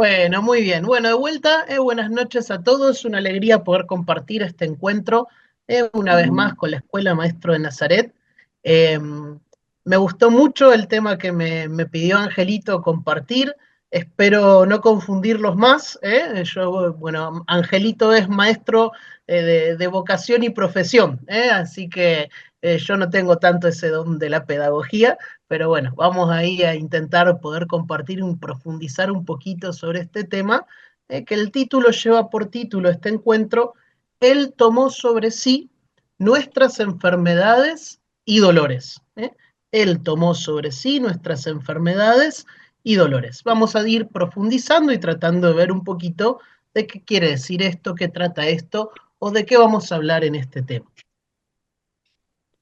Bueno, muy bien. Bueno, de vuelta, buenas noches a todos. Una alegría poder compartir este encuentro una vez más con la Escuela Maestro de Nazaret. Eh, Me gustó mucho el tema que me pidió Angelito compartir. Espero no confundirlos más. Bueno, Angelito es maestro de vocación y profesión, así que yo no tengo tanto ese don de la pedagogía. Pero bueno, vamos ahí a intentar poder compartir y profundizar un poquito sobre este tema, que el título lleva por título este encuentro: Él tomó sobre sí nuestras enfermedades y dolores. Él tomó sobre sí nuestras enfermedades y dolores. Vamos a ir profundizando y tratando de ver un poquito de qué quiere decir esto, qué trata esto o de qué vamos a hablar en este tema.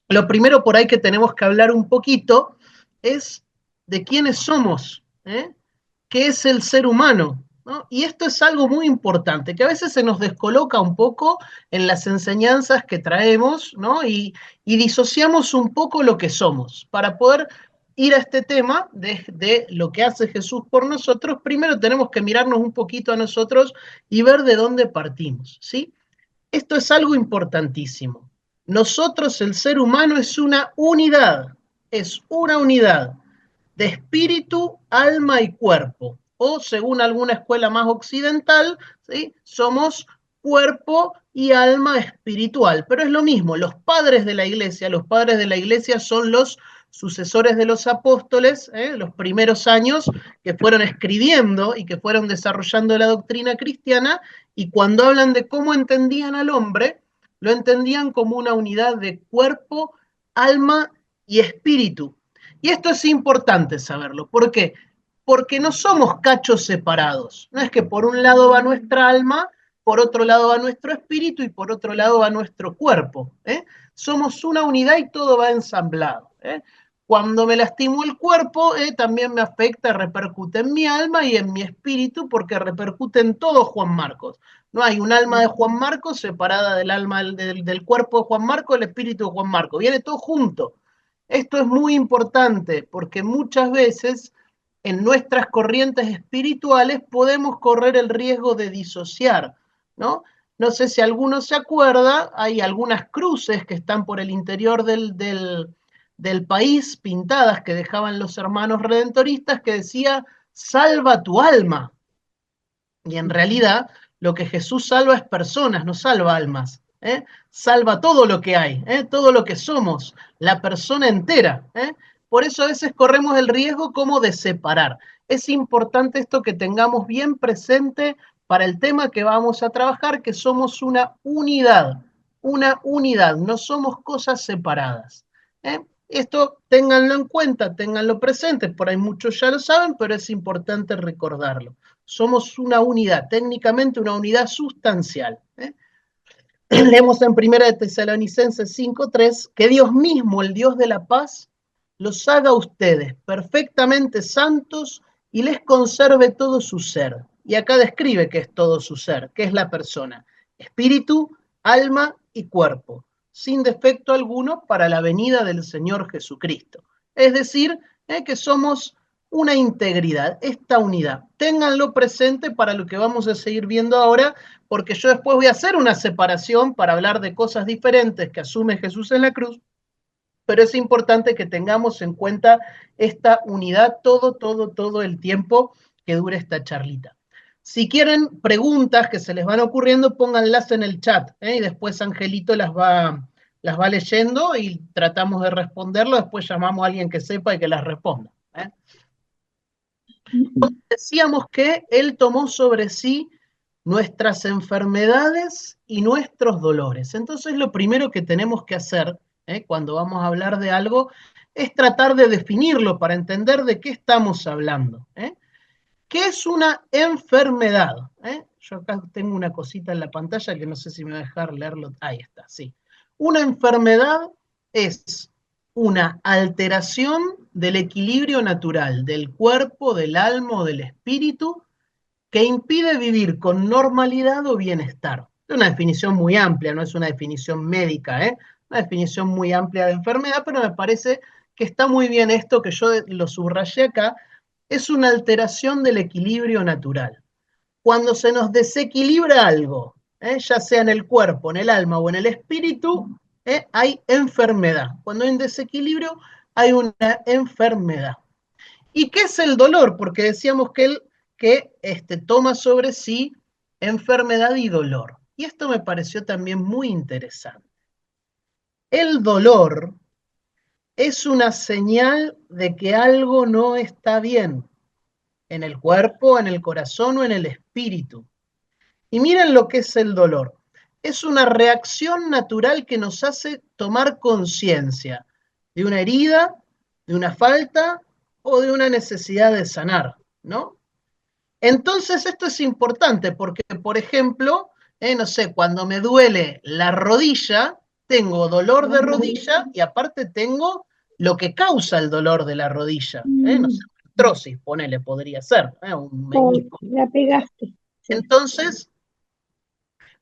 Lo primero por ahí que tenemos que hablar un poquito es de quiénes somos, qué es el ser humano, ¿no? Y esto es algo muy importante, que a veces se nos descoloca un poco en las enseñanzas que traemos, ¿no? Y disociamos un poco lo que somos. Para poder ir a este tema de lo que hace Jesús por nosotros, primero tenemos que mirarnos un poquito a nosotros y ver de dónde partimos, ¿sí? Esto es algo importantísimo. Nosotros, el ser humano, es una unidad de espíritu, alma y cuerpo. O según alguna escuela más occidental, ¿sí? Somos cuerpo y alma espiritual. Pero es lo mismo, los padres de la iglesia son los sucesores de los apóstoles, los primeros años que fueron escribiendo y que fueron desarrollando la doctrina cristiana, y cuando hablan de cómo entendían al hombre, lo entendían como una unidad de cuerpo, alma y espíritu. Y esto es importante saberlo. ¿Por qué? Porque no somos cachos separados. No es que por un lado va nuestra alma, por otro lado va nuestro espíritu y por otro lado va nuestro cuerpo. Somos una unidad y todo va ensamblado. Cuando me lastimo el cuerpo, también me afecta, repercute en mi alma y en mi espíritu, porque repercute en todo Juan Marcos. No hay un alma de Juan Marcos separada del alma del cuerpo de Juan Marcos, el espíritu de Juan Marcos. Viene todo junto. Esto es muy importante porque muchas veces en nuestras corrientes espirituales podemos correr el riesgo de disociar, ¿no? No sé si alguno se acuerda, hay algunas cruces que están por el interior del país, pintadas, que dejaban los hermanos redentoristas, que decía: salva tu alma. Y en realidad lo que Jesús salva es personas, no salva almas. Salva todo lo que hay, todo lo que somos, la persona entera. Por eso a veces corremos el riesgo como de separar. Es importante esto que tengamos bien presente para el tema que vamos a trabajar, que somos una unidad, no somos cosas separadas. ¿eh? Esto ténganlo en cuenta, ténganlo presente, por ahí muchos ya lo saben, pero es importante recordarlo. Somos una unidad, técnicamente una unidad sustancial. Leemos en 1 de Tesalonicenses 5:3, que Dios mismo, el Dios de la paz, los haga a ustedes perfectamente santos y les conserve todo su ser. Y acá describe qué es todo su ser, qué es la persona: espíritu, alma y cuerpo, sin defecto alguno para la venida del Señor Jesucristo. Es decir, que somos una integridad, esta unidad. Ténganlo presente para lo que vamos a seguir viendo ahora, porque yo después voy a hacer una separación para hablar de cosas diferentes que asume Jesús en la cruz, pero es importante que tengamos en cuenta esta unidad todo el tiempo que dure esta charlita. Si quieren preguntas que se les van ocurriendo, pónganlas en el chat, y después Angelito las va leyendo y tratamos de responderlo. Después llamamos a alguien que sepa y que las responda. Decíamos que Él tomó sobre sí nuestras enfermedades y nuestros dolores. Entonces lo primero que tenemos que hacer, cuando vamos a hablar de algo, es tratar de definirlo para entender de qué estamos hablando. ¿Qué es una enfermedad? Yo acá tengo una cosita en la pantalla que no sé si me va a dejar leerlo. Ahí está, sí. Una enfermedad es una alteración del equilibrio natural del cuerpo, del alma o del espíritu, que impide vivir con normalidad o bienestar. Es una definición muy amplia, no es una definición médica, una definición muy amplia de enfermedad, pero me parece que está muy bien esto, que yo lo subrayé acá: es una alteración del equilibrio natural. cuando se nos desequilibra algo, ya sea en el cuerpo, en el alma o en el espíritu, hay enfermedad. Cuando hay un desequilibrio, hay una enfermedad. ¿Y qué es el dolor? Porque decíamos que él toma sobre sí enfermedad y dolor. Y esto me pareció también muy interesante. El dolor es una señal de que algo no está bien en el cuerpo, en el corazón o en el espíritu. Y miren lo que es el dolor. Es una reacción natural que nos hace tomar conciencia de una herida, de una falta o de una necesidad de sanar, ¿no? Entonces esto es importante porque, por ejemplo, no sé, cuando me duele la rodilla, tengo dolor de rodilla y aparte tengo lo que causa el dolor de la rodilla. No sé, artrosis, ponele, podría ser, un menisco. La pegaste. Sí. Entonces,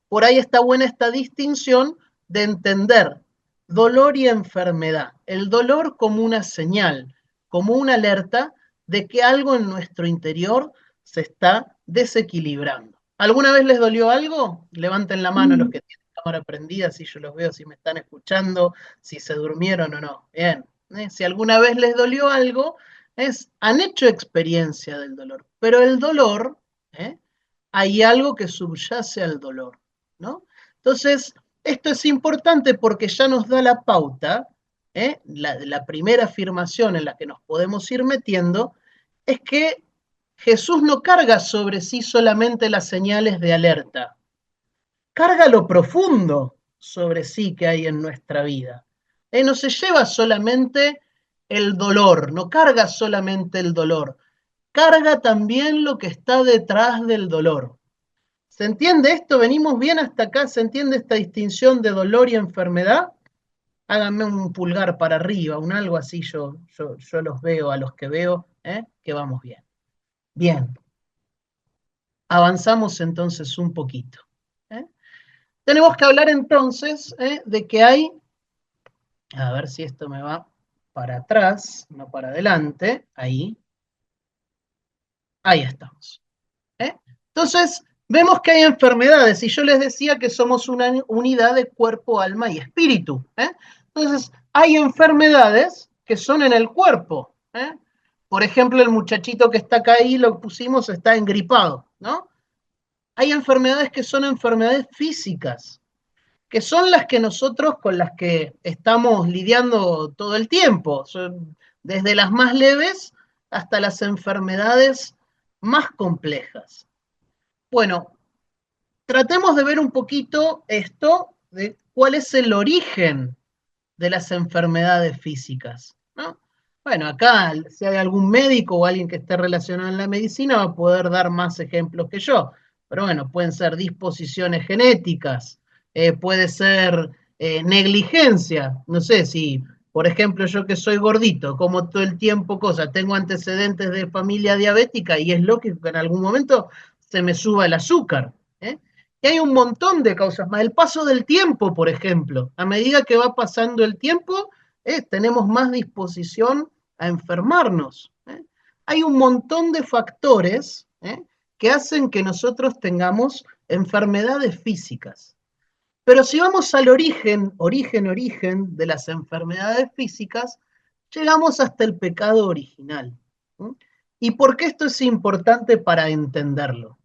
por ahí está buena esta distinción de entender dolor y enfermedad. El dolor como una señal, como una alerta de que algo en nuestro interior se está desequilibrando. ¿Alguna vez les dolió algo? Levanten la mano los Mm, que tienen cámara prendida, si yo los veo, si me están escuchando, si se durmieron o no. Bien. Si alguna vez les dolió algo, han hecho experiencia del dolor. Pero el dolor, hay algo que subyace al dolor, ¿no? Entonces, esto es importante porque ya nos da la pauta, la primera afirmación en la que nos podemos ir metiendo, es que Jesús no carga sobre sí solamente las señales de alerta, carga lo profundo sobre sí que hay en nuestra vida. No se lleva solamente el dolor, no carga solamente el dolor, carga también lo que está detrás del dolor. ¿Se entiende esto? ¿Venimos bien hasta acá? ¿Se entiende esta distinción de dolor y enfermedad? Háganme un pulgar para arriba, un algo así, yo los veo, a los que veo, que vamos bien. Bien, avanzamos entonces un poquito. ¿eh? Tenemos que hablar entonces de que hay, a ver si esto me va para atrás, no para adelante, ahí estamos. Entonces, vemos que hay enfermedades y yo les decía que somos una unidad de cuerpo, alma y espíritu. Entonces, hay enfermedades que son en el cuerpo. Por ejemplo, el muchachito que está acá ahí, lo pusimos, está engripado, ¿no? Hay enfermedades que son enfermedades físicas, que son las que nosotros con las que estamos lidiando todo el tiempo, son desde las más leves hasta las enfermedades más complejas. Bueno, tratemos de ver un poquito esto de cuál es el origen de las enfermedades físicas, ¿no? Bueno, acá si hay algún médico o alguien que esté relacionado en la medicina va a poder dar más ejemplos que yo, pero bueno, pueden ser disposiciones genéticas, puede ser negligencia, no sé si, por ejemplo, yo que soy gordito, como todo el tiempo cosas, tengo antecedentes de familia diabética y es lógico que en algún momento se me suba el azúcar. ¿eh? Y hay un montón de causas más. El paso del tiempo, por ejemplo. A medida que va pasando el tiempo, tenemos más disposición a enfermarnos. Hay un montón de factores que hacen que nosotros tengamos enfermedades físicas. Pero si vamos al origen de las enfermedades físicas, llegamos hasta el pecado original. ¿Y por qué esto es importante para entenderlo?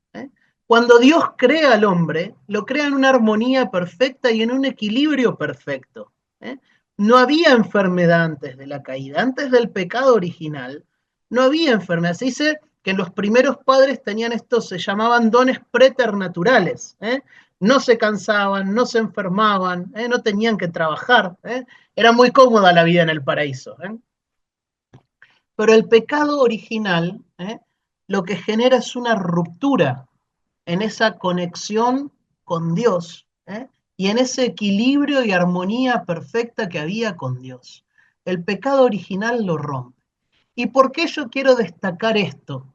Cuando Dios crea al hombre, lo crea en una armonía perfecta y en un equilibrio perfecto. No había enfermedad antes de la caída, antes del pecado original, no había enfermedad. Se dice que los primeros padres tenían estos, se llamaban dones preternaturales. No se cansaban, no se enfermaban, no tenían que trabajar. Era muy cómoda la vida en el paraíso. Pero el pecado original lo que genera es una ruptura en esa conexión con Dios y en ese equilibrio y armonía perfecta que había con Dios. El pecado original lo rompe. ¿Y por qué yo quiero destacar esto?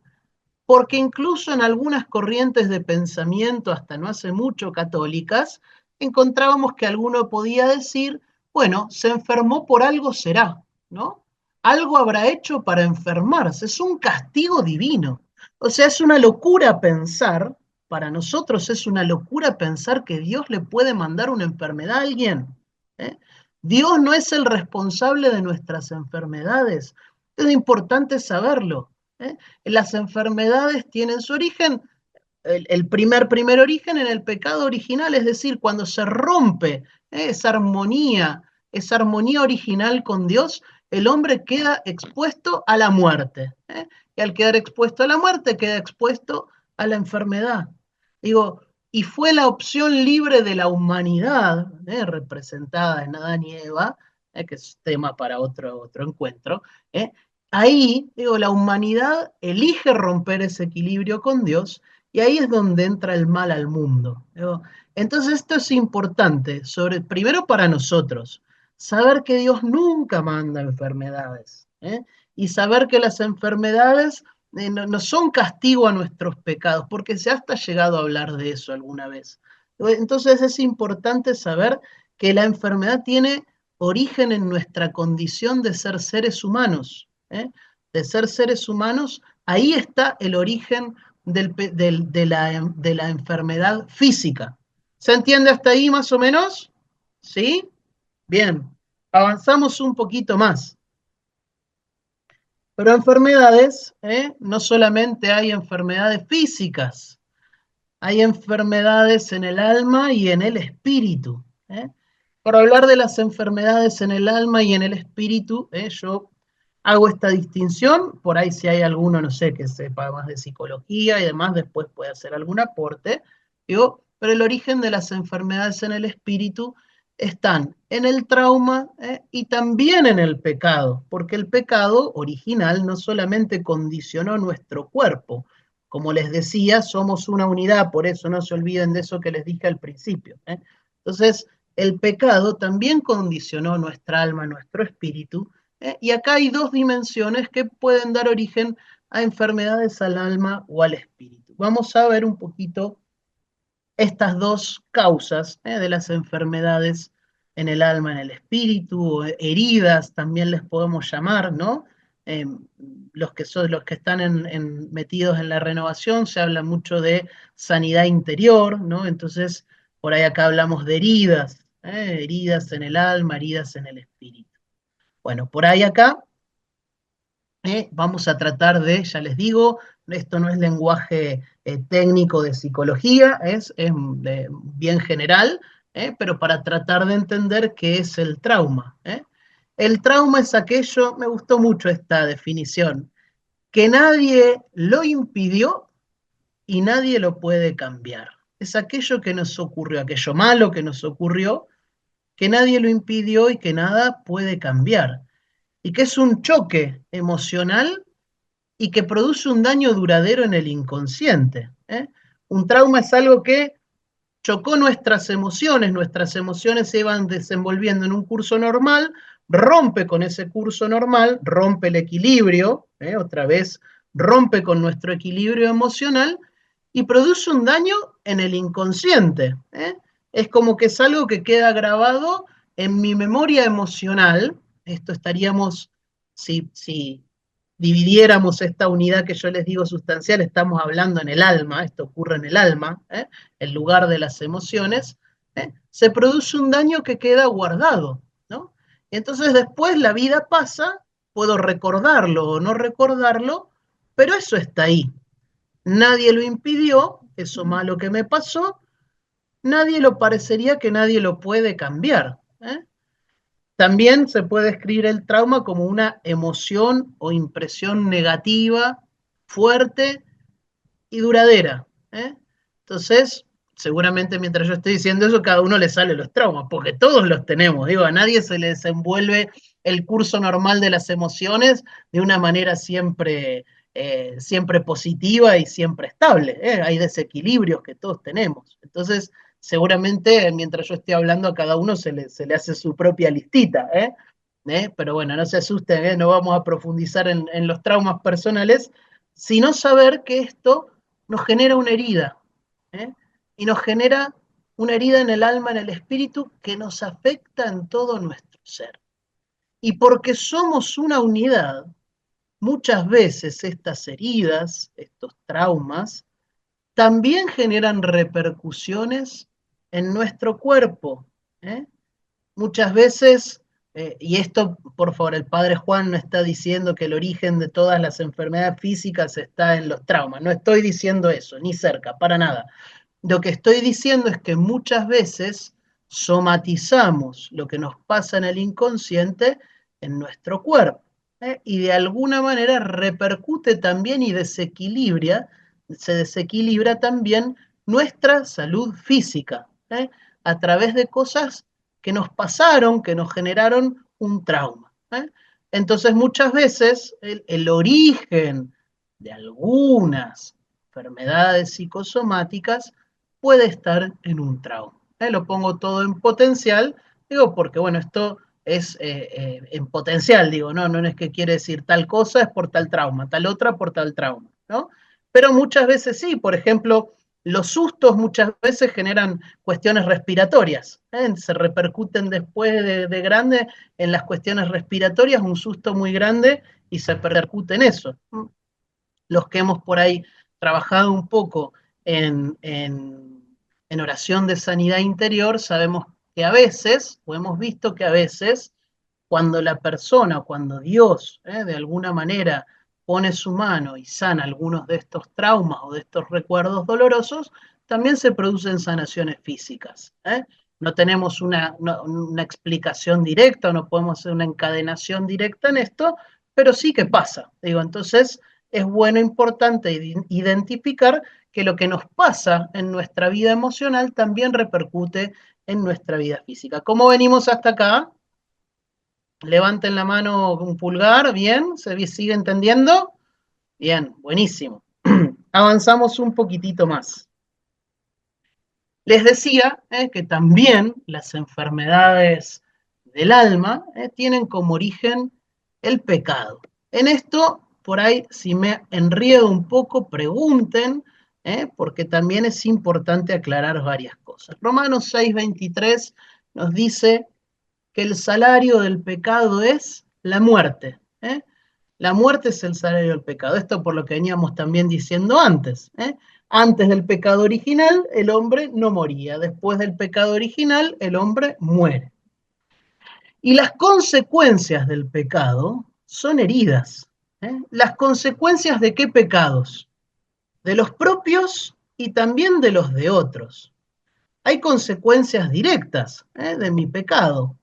Porque incluso en algunas corrientes de pensamiento, hasta no hace mucho católicas, encontrábamos que alguno podía decir, bueno, se enfermó por algo será, ¿no? Algo habrá hecho para enfermarse, es un castigo divino. O sea, es una locura pensar para nosotros es una locura pensar que Dios le puede mandar una enfermedad a alguien. ¿eh? Dios no es el responsable de nuestras enfermedades. Es importante saberlo. ¿eh? Las enfermedades tienen su origen, el primer origen en el pecado original, es decir, cuando se rompe esa armonía original con Dios, el hombre queda expuesto a la muerte. Y al quedar expuesto a la muerte, queda expuesto a la enfermedad. Digo, y fue la opción libre de la humanidad, representada en Adán y Eva, que es tema para otro encuentro. Ahí, digo, la humanidad elige romper ese equilibrio con Dios y ahí es donde entra el mal al mundo. ¿no? Entonces esto es importante, primero para nosotros, saber que Dios nunca manda enfermedades, y saber que las enfermedades no son castigo a nuestros pecados, porque se ha hasta llegado a hablar de eso alguna vez. Entonces es importante saber que la enfermedad tiene origen en nuestra condición de ser seres humanos, de ser seres humanos, ahí está el origen de la enfermedad física. ¿Se entiende hasta ahí más o menos? ¿Sí? Bien, avanzamos un poquito más. Pero enfermedades, no solamente hay enfermedades físicas, hay enfermedades en el alma y en el espíritu. Para hablar de las enfermedades en el alma y en el espíritu, yo hago esta distinción, por ahí si hay alguno, no sé, que sepa más de psicología y demás, después puede hacer algún aporte, digo, pero el origen de las enfermedades en el espíritu están en el trauma y también en el pecado, porque el pecado original no solamente condicionó nuestro cuerpo, como les decía, somos una unidad, por eso no se olviden de eso que les dije al principio. Entonces, el pecado también condicionó nuestra alma, nuestro espíritu, y acá hay dos dimensiones que pueden dar origen a enfermedades al alma o al espíritu. Vamos a ver un poquito estas dos causas de las enfermedades en el alma, en el espíritu, o heridas también les podemos llamar, ¿no? Eh, los que están metidos en la renovación, se habla mucho de sanidad interior, ¿no? Entonces, por ahí acá hablamos de heridas, heridas en el alma, heridas en el espíritu. Bueno, por ahí acá vamos a tratar de, ya les digo, esto no es lenguaje técnico de psicología, es bien general, pero para tratar de entender qué es el trauma. El trauma es aquello, me gustó mucho esta definición, que nadie lo impidió y nadie lo puede cambiar. Es aquello que nos ocurrió, aquello malo que nos ocurrió, que nadie lo impidió y que nada puede cambiar. Y que es un choque emocional y que produce un daño duradero en el inconsciente. Un trauma es algo que chocó nuestras emociones se iban desenvolviendo en un curso normal, rompe con ese curso normal, rompe el equilibrio, otra vez rompe con nuestro equilibrio emocional y produce un daño en el inconsciente. Es como que es algo que queda grabado en mi memoria emocional. Esto estaríamos, si dividiéramos esta unidad que yo les digo sustancial, estamos hablando en el alma, esto ocurre en el alma, el lugar de las emociones, se produce un daño que queda guardado, ¿no? Y entonces después la vida pasa, puedo recordarlo o no recordarlo, pero eso está ahí. Nadie lo impidió, eso malo que me pasó, nadie lo parecería que nadie lo puede cambiar. También se puede escribir el trauma como una emoción o impresión negativa, fuerte y duradera. Entonces, seguramente mientras yo estoy diciendo eso, cada uno le sale los traumas, porque todos los tenemos. Digo, a nadie se le desenvuelve el curso normal de las emociones de una manera siempre positiva y siempre estable. Hay desequilibrios que todos tenemos. Entonces, seguramente mientras yo esté hablando, a cada uno se le hace su propia listita. Pero bueno, no se asusten, no vamos a profundizar en los traumas personales, sino saber que esto nos genera una herida, ¿eh? Y nos genera una herida en el alma, en el espíritu, que nos afecta en todo nuestro ser. Y porque somos una unidad, muchas veces estas heridas, estos traumas, también generan repercusiones en nuestro cuerpo. Muchas veces, y esto, por favor, el padre Juan no está diciendo que el origen de todas las enfermedades físicas está en los traumas, no estoy diciendo eso, ni cerca, para nada. Lo que estoy diciendo es que muchas veces somatizamos lo que nos pasa en el inconsciente en nuestro cuerpo, y de alguna manera repercute también y se desequilibra también nuestra salud física, a través de cosas que nos pasaron, que nos generaron un trauma. Entonces muchas veces el origen de algunas enfermedades psicosomáticas puede estar en un trauma. Lo pongo todo en potencial, digo, porque bueno, esto es en potencial, digo, no es que quiere decir tal cosa es por tal trauma, tal otra por tal trauma, ¿no? Pero muchas veces sí, por ejemplo, los sustos muchas veces generan cuestiones respiratorias, se repercuten después de grande en las cuestiones respiratorias, un susto muy grande y se repercute en eso. Los que hemos por ahí trabajado un poco en oración de sanidad interior, sabemos que a veces, o hemos visto que a veces, cuando la persona, cuando Dios, de alguna manera pone su mano y sana algunos de estos traumas o de estos recuerdos dolorosos, también se producen sanaciones físicas. No tenemos una explicación directa, no podemos hacer una encadenación directa en esto, pero sí que pasa. Digo, entonces es bueno, importante identificar que lo que nos pasa en nuestra vida emocional también repercute en nuestra vida física. ¿Cómo venimos hasta acá? Levanten la mano un pulgar, bien, ¿se sigue entendiendo? Bien, buenísimo. Avanzamos un poquitito más. Les decía que también las enfermedades del alma tienen como origen el pecado. En esto, por ahí, si me enriedo un poco, pregunten, porque también es importante aclarar varias cosas. Romanos 6:23 nos dice que el salario del pecado es la muerte. La muerte es el salario del pecado. Esto por lo que veníamos también diciendo antes. Antes del pecado original, el hombre no moría. Después del pecado original, el hombre muere. Y las consecuencias del pecado son heridas. ¿Las consecuencias de qué pecados? De los propios y también de los de otros. Hay consecuencias directas de mi pecado.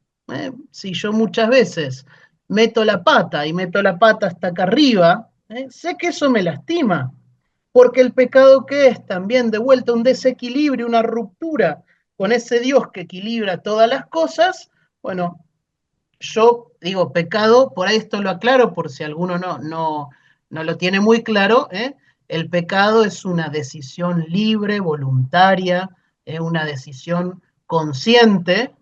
Si yo muchas veces meto la pata y meto la pata hasta acá arriba, sé que eso me lastima, porque el pecado que es también de vuelta un desequilibrio, una ruptura con ese Dios que equilibra todas las cosas, bueno, yo digo pecado, por ahí esto lo aclaro por si alguno no lo tiene muy claro, el pecado es una decisión libre, voluntaria, una decisión consciente,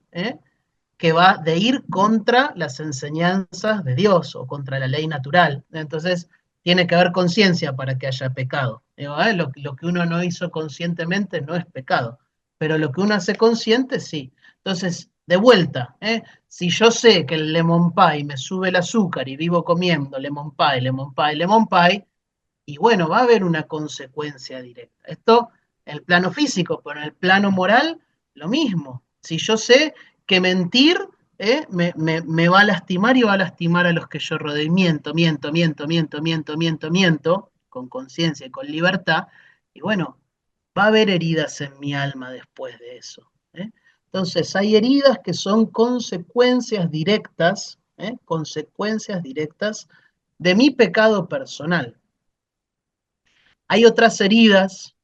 que va de ir contra las enseñanzas de Dios o contra la ley natural. Entonces, tiene que haber conciencia para que haya pecado. Lo que uno no hizo conscientemente no es pecado, pero lo que uno hace consciente, sí. Entonces, de vuelta, si yo sé que el lemon pie me sube el azúcar y vivo comiendo lemon pie, lemon pie, lemon pie, y bueno, va a haber una consecuencia directa. Esto en el plano físico, pero en el plano moral, lo mismo. Si yo sé que mentir me va a lastimar y va a lastimar a los que yo rodeo, y miento, con conciencia y con libertad, y bueno, va a haber heridas en mi alma después de eso. Entonces, hay heridas que son consecuencias directas de mi pecado personal. Hay otras heridas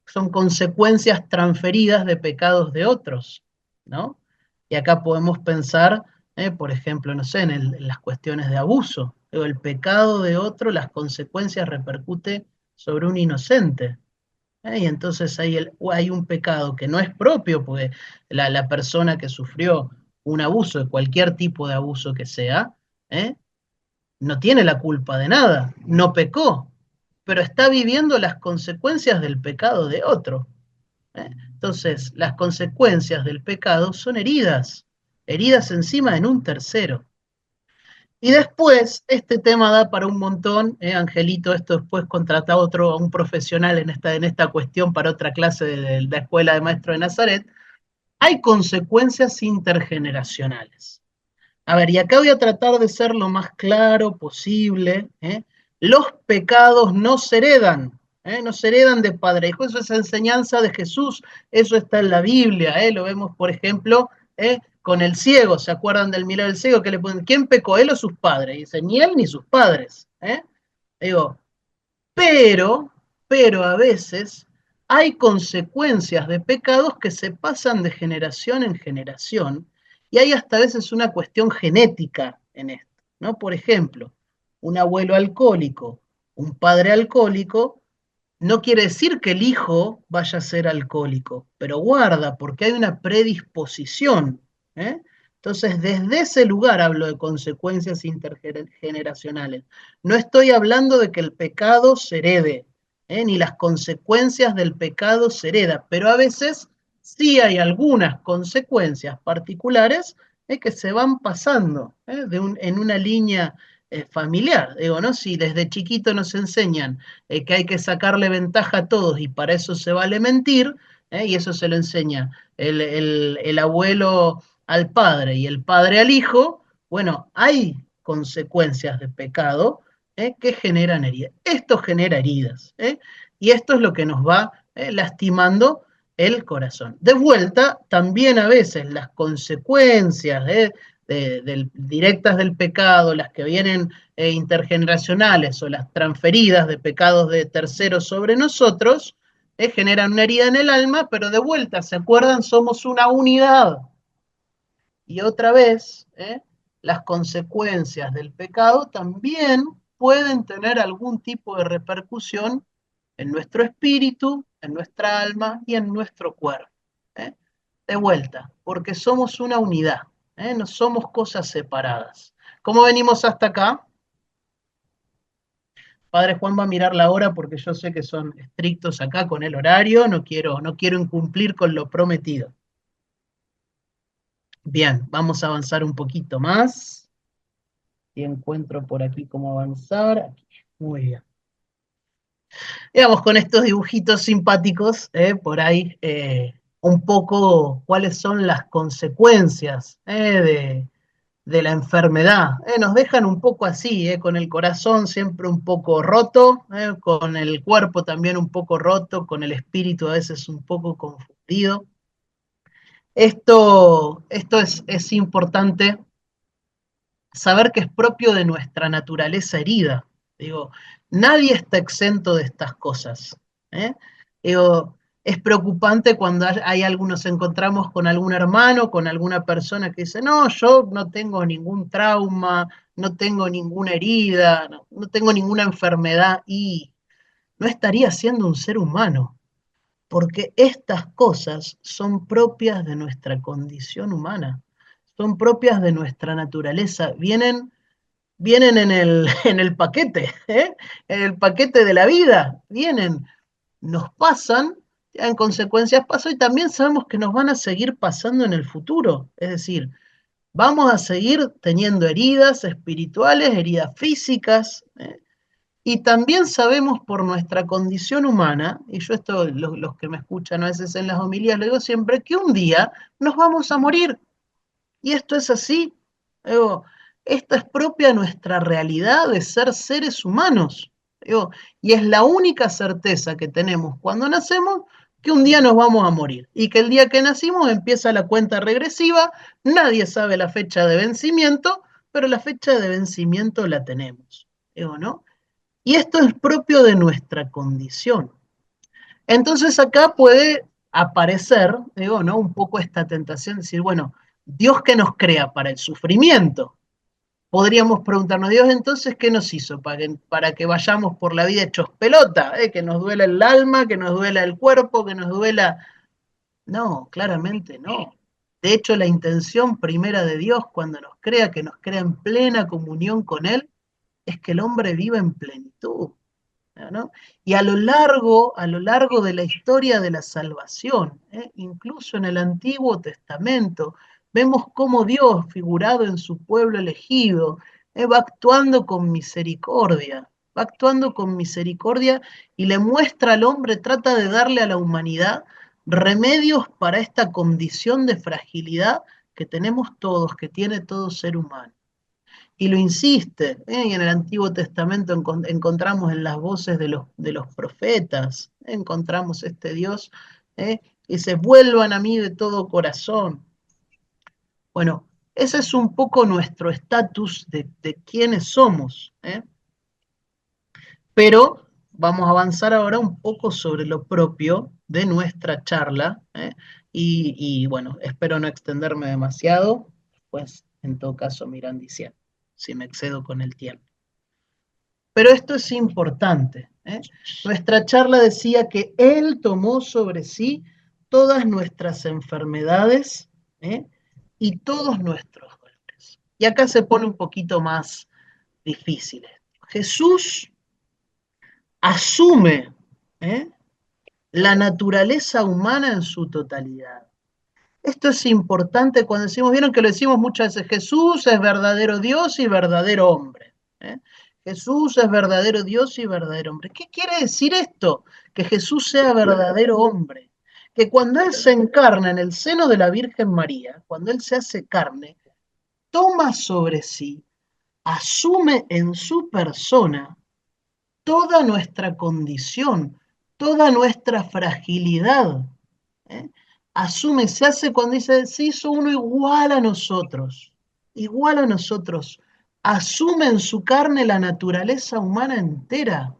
son consecuencias transferidas de pecados de otros, ¿no? Y acá podemos pensar, por ejemplo, no sé, en las cuestiones de abuso. El pecado de otro, las consecuencias repercute sobre un inocente. Y entonces hay un pecado que no es propio, porque la persona que sufrió un abuso, de cualquier tipo de abuso que sea, ¿eh? No tiene la culpa de nada, no pecó, pero está viviendo las consecuencias del pecado de otro. Entonces, las consecuencias del pecado son heridas, heridas encima en un tercero. Y después, este tema da para un montón, Angelito, esto después contrata a un profesional en esta cuestión para otra clase de la Escuela de Maestro de Nazaret, hay consecuencias intergeneracionales. A ver, y acá voy a tratar de ser lo más claro posible. Los pecados no se heredan, no se heredan de padre a hijo. Eso es enseñanza de Jesús, eso está en la Biblia. Lo vemos, por ejemplo, con el ciego. ¿Se acuerdan del milagro del ciego? Que le ponen, ¿quién pecó, él o sus padres? Y dice, ni él ni sus padres. Digo, pero, pero a veces hay consecuencias de pecados que se pasan de generación en generación y hay hasta a veces una cuestión genética en esto, ¿no? Por ejemplo, un abuelo alcohólico, un padre alcohólico, no quiere decir que el hijo vaya a ser alcohólico, pero guarda, porque hay una predisposición. ¿eh? Entonces, desde ese lugar hablo de consecuencias intergeneracionales. No estoy hablando de que el pecado se herede, ni las consecuencias del pecado se hereda, pero a veces sí hay algunas consecuencias particulares que se van pasando en una línea familiar. Digo, ¿no? Si desde chiquito nos enseñan que hay que sacarle ventaja a todos y para eso se vale mentir, y eso se lo enseña el abuelo al padre y el padre al hijo, bueno, hay consecuencias de pecado que generan heridas. Esto genera heridas, y esto es lo que nos va lastimando el corazón. De vuelta, también a veces las consecuencias directas del pecado, las que vienen intergeneracionales o las transferidas de pecados de terceros sobre nosotros, generan una herida en el alma, pero de vuelta, ¿se acuerdan? Somos una unidad. Y otra vez, las consecuencias del pecado también pueden tener algún tipo de repercusión en nuestro espíritu, en nuestra alma y en nuestro cuerpo. ¿eh? De vuelta, porque somos una unidad, no somos cosas separadas. ¿Cómo venimos hasta acá? Padre Juan va a mirar la hora porque yo sé que son estrictos acá con el horario, no quiero incumplir con lo prometido. Bien, vamos a avanzar un poquito más. Y encuentro por aquí cómo avanzar. Aquí. Muy bien. Digamos, con estos dibujitos simpáticos, por ahí, un poco cuáles son las consecuencias de la enfermedad. Nos dejan un poco así, con el corazón siempre un poco roto, con el cuerpo también un poco roto, con el espíritu a veces un poco confundido. Esto es importante saber que es propio de nuestra naturaleza herida. Digo, nadie está exento de estas cosas. ¿eh? Digo, es preocupante cuando hay algunos, encontramos con algún hermano, con alguna persona que dice, no, yo no tengo ningún trauma, no tengo ninguna herida, no tengo ninguna enfermedad y no estaría siendo un ser humano, porque estas cosas son propias de nuestra condición humana, son propias de nuestra naturaleza, vienen en el paquete, en el paquete de la vida, vienen, nos pasan, en consecuencias pasan y también sabemos que nos van a seguir pasando en el futuro. Es decir, vamos a seguir teniendo heridas espirituales, heridas físicas, y también sabemos por nuestra condición humana, y yo esto, los que me escuchan a veces en las homilías, le digo siempre, que un día nos vamos a morir. Y esto es así. Digo, esta es propia nuestra realidad de ser seres humanos. Digo, y es la única certeza que tenemos cuando nacemos que un día nos vamos a morir. Y que el día que nacimos empieza la cuenta regresiva, nadie sabe la fecha de vencimiento, pero la fecha de vencimiento la tenemos. Digo, ¿no? Y esto es propio de nuestra condición. Entonces acá puede aparecer, digo, ¿no? Un poco esta tentación de decir, bueno, Dios que nos crea para el sufrimiento. Podríamos preguntarnos, Dios entonces, ¿qué nos hizo? Para que vayamos por la vida hechos pelota, que nos duela el alma, que nos duela el cuerpo, que nos duela... No, claramente no. De hecho, la intención primera de Dios cuando nos crea, que nos crea en plena comunión con Él, es que el hombre viva en plenitud. ¿no? Y a lo largo de la historia de la salvación, incluso en el Antiguo Testamento, vemos cómo Dios, figurado en su pueblo elegido, Va actuando con misericordia, va actuando con misericordia y le muestra al hombre, trata de darle a la humanidad remedios para esta condición de fragilidad que tenemos todos, que tiene todo ser humano. Y lo insiste, y en el Antiguo Testamento encontramos en las voces de los profetas, encontramos este Dios, y se vuelvan a mí de todo corazón. Bueno, ese es un poco nuestro estatus de quiénes somos, pero vamos a avanzar ahora un poco sobre lo propio de nuestra charla, y bueno, espero no extenderme demasiado, pues en todo caso me irán diciendo si me excedo con el tiempo. Pero esto es importante. Nuestra charla decía que Él tomó sobre sí todas nuestras enfermedades, y todos nuestros dolores. Y acá se pone un poquito más difícil. Jesús asume, la naturaleza humana en su totalidad. Esto es importante cuando decimos, vieron que lo decimos muchas veces, Jesús es verdadero Dios y verdadero hombre. Jesús es verdadero Dios y verdadero hombre. ¿Qué quiere decir esto? Que Jesús sea verdadero hombre. Que cuando Él se encarna en el seno de la Virgen María, cuando Él se hace carne, toma sobre sí, asume en su persona toda nuestra condición, toda nuestra fragilidad. ¿eh? Asume, se hace cuando dice, se hizo uno igual a nosotros, asume en su carne la naturaleza humana entera.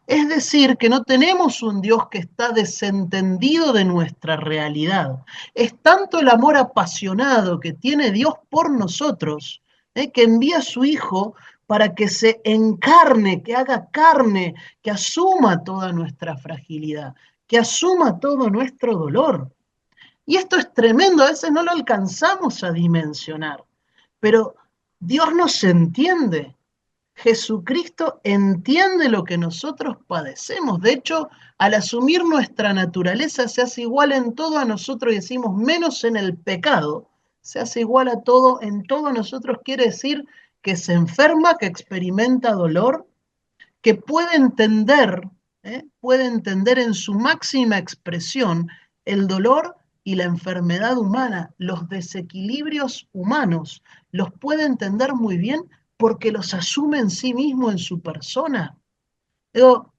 Es decir, que no tenemos un Dios que está desentendido de nuestra realidad. Es tanto el amor apasionado que tiene Dios por nosotros, que envía a su Hijo para que se encarne, que haga carne, que asuma toda nuestra fragilidad, que asuma todo nuestro dolor. Y esto es tremendo, a veces no lo alcanzamos a dimensionar, pero Dios nos entiende. Jesucristo entiende lo que nosotros padecemos. De hecho, al asumir nuestra naturaleza, se hace igual en todo a nosotros y decimos menos en el pecado. Se hace igual a todo en todo a nosotros. Quiere decir que se enferma, que experimenta dolor, que puede entender en su máxima expresión el dolor y la enfermedad humana, los desequilibrios humanos, los puede entender muy bien porque los asume en sí mismo, en su persona. Digo,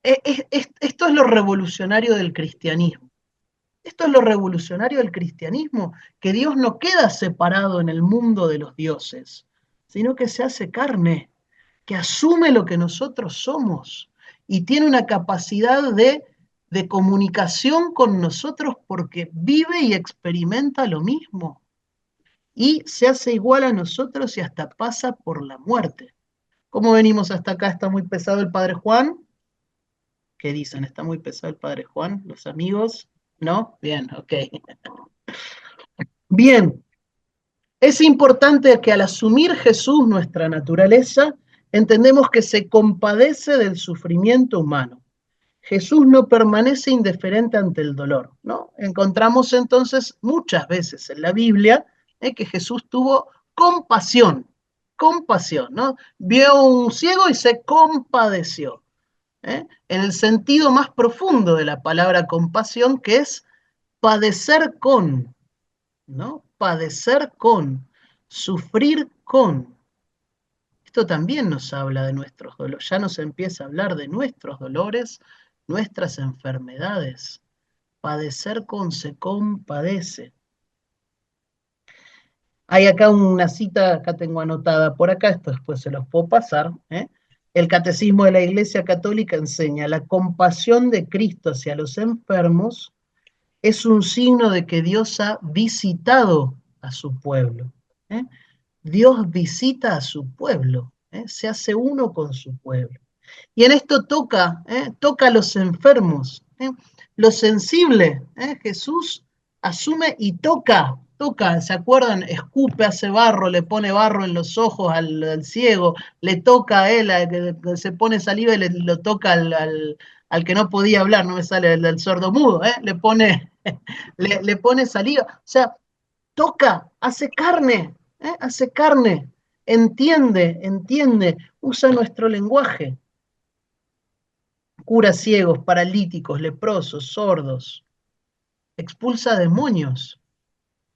esto es lo revolucionario del cristianismo. Esto es lo revolucionario del cristianismo, que Dios no queda separado en el mundo de los dioses, sino que se hace carne, que asume lo que nosotros somos y tiene una capacidad de comunicación con nosotros porque vive y experimenta lo mismo y se hace igual a nosotros y hasta pasa por la muerte. ¿Cómo venimos hasta acá? ¿Está muy pesado el Padre Juan? ¿Qué dicen? ¿Está muy pesado el Padre Juan? ¿Los amigos? ¿No? Bien, ok. Bien, es importante que al asumir Jesús nuestra naturaleza, entendemos que se compadece del sufrimiento humano. Jesús no permanece indiferente ante el dolor, ¿no? Encontramos entonces muchas veces en la Biblia, que Jesús tuvo compasión, ¿no? Vio a un ciego y se compadeció, en el sentido más profundo de la palabra compasión, que es padecer con, ¿no? Padecer con, sufrir con. Esto también nos habla de nuestros dolores, ya nos empieza a hablar de nuestros dolores, nuestras enfermedades. Padecer con, se compadece. Hay acá una cita, acá tengo anotada por acá, esto después se los puedo pasar. El Catecismo de la Iglesia Católica enseña: la compasión de Cristo hacia los enfermos es un signo de que Dios ha visitado a su pueblo. ¿eh? Dios visita a su pueblo, se hace uno con su pueblo. Y en esto toca a los enfermos, lo sensible. Jesús asume y toca, ¿se acuerdan? Escupe, hace barro, le pone barro en los ojos al ciego, le toca a él, se pone saliva y lo toca al que no podía hablar, no me sale el sordo mudo, le pone saliva, o sea, toca, hace carne, hace carne. entiende, usa nuestro lenguaje. Cura ciegos, paralíticos, leprosos, sordos, expulsa demonios,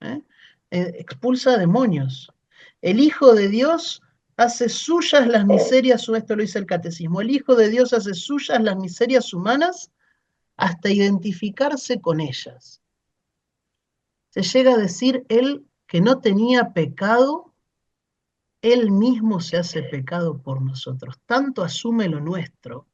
¿eh? Expulsa demonios. El Hijo de Dios hace suyas las miserias, esto lo dice el catecismo, el Hijo de Dios hace suyas las miserias humanas hasta identificarse con ellas. Se llega a decir él que no tenía pecado, él mismo se hace pecado por nosotros, tanto asume lo nuestro,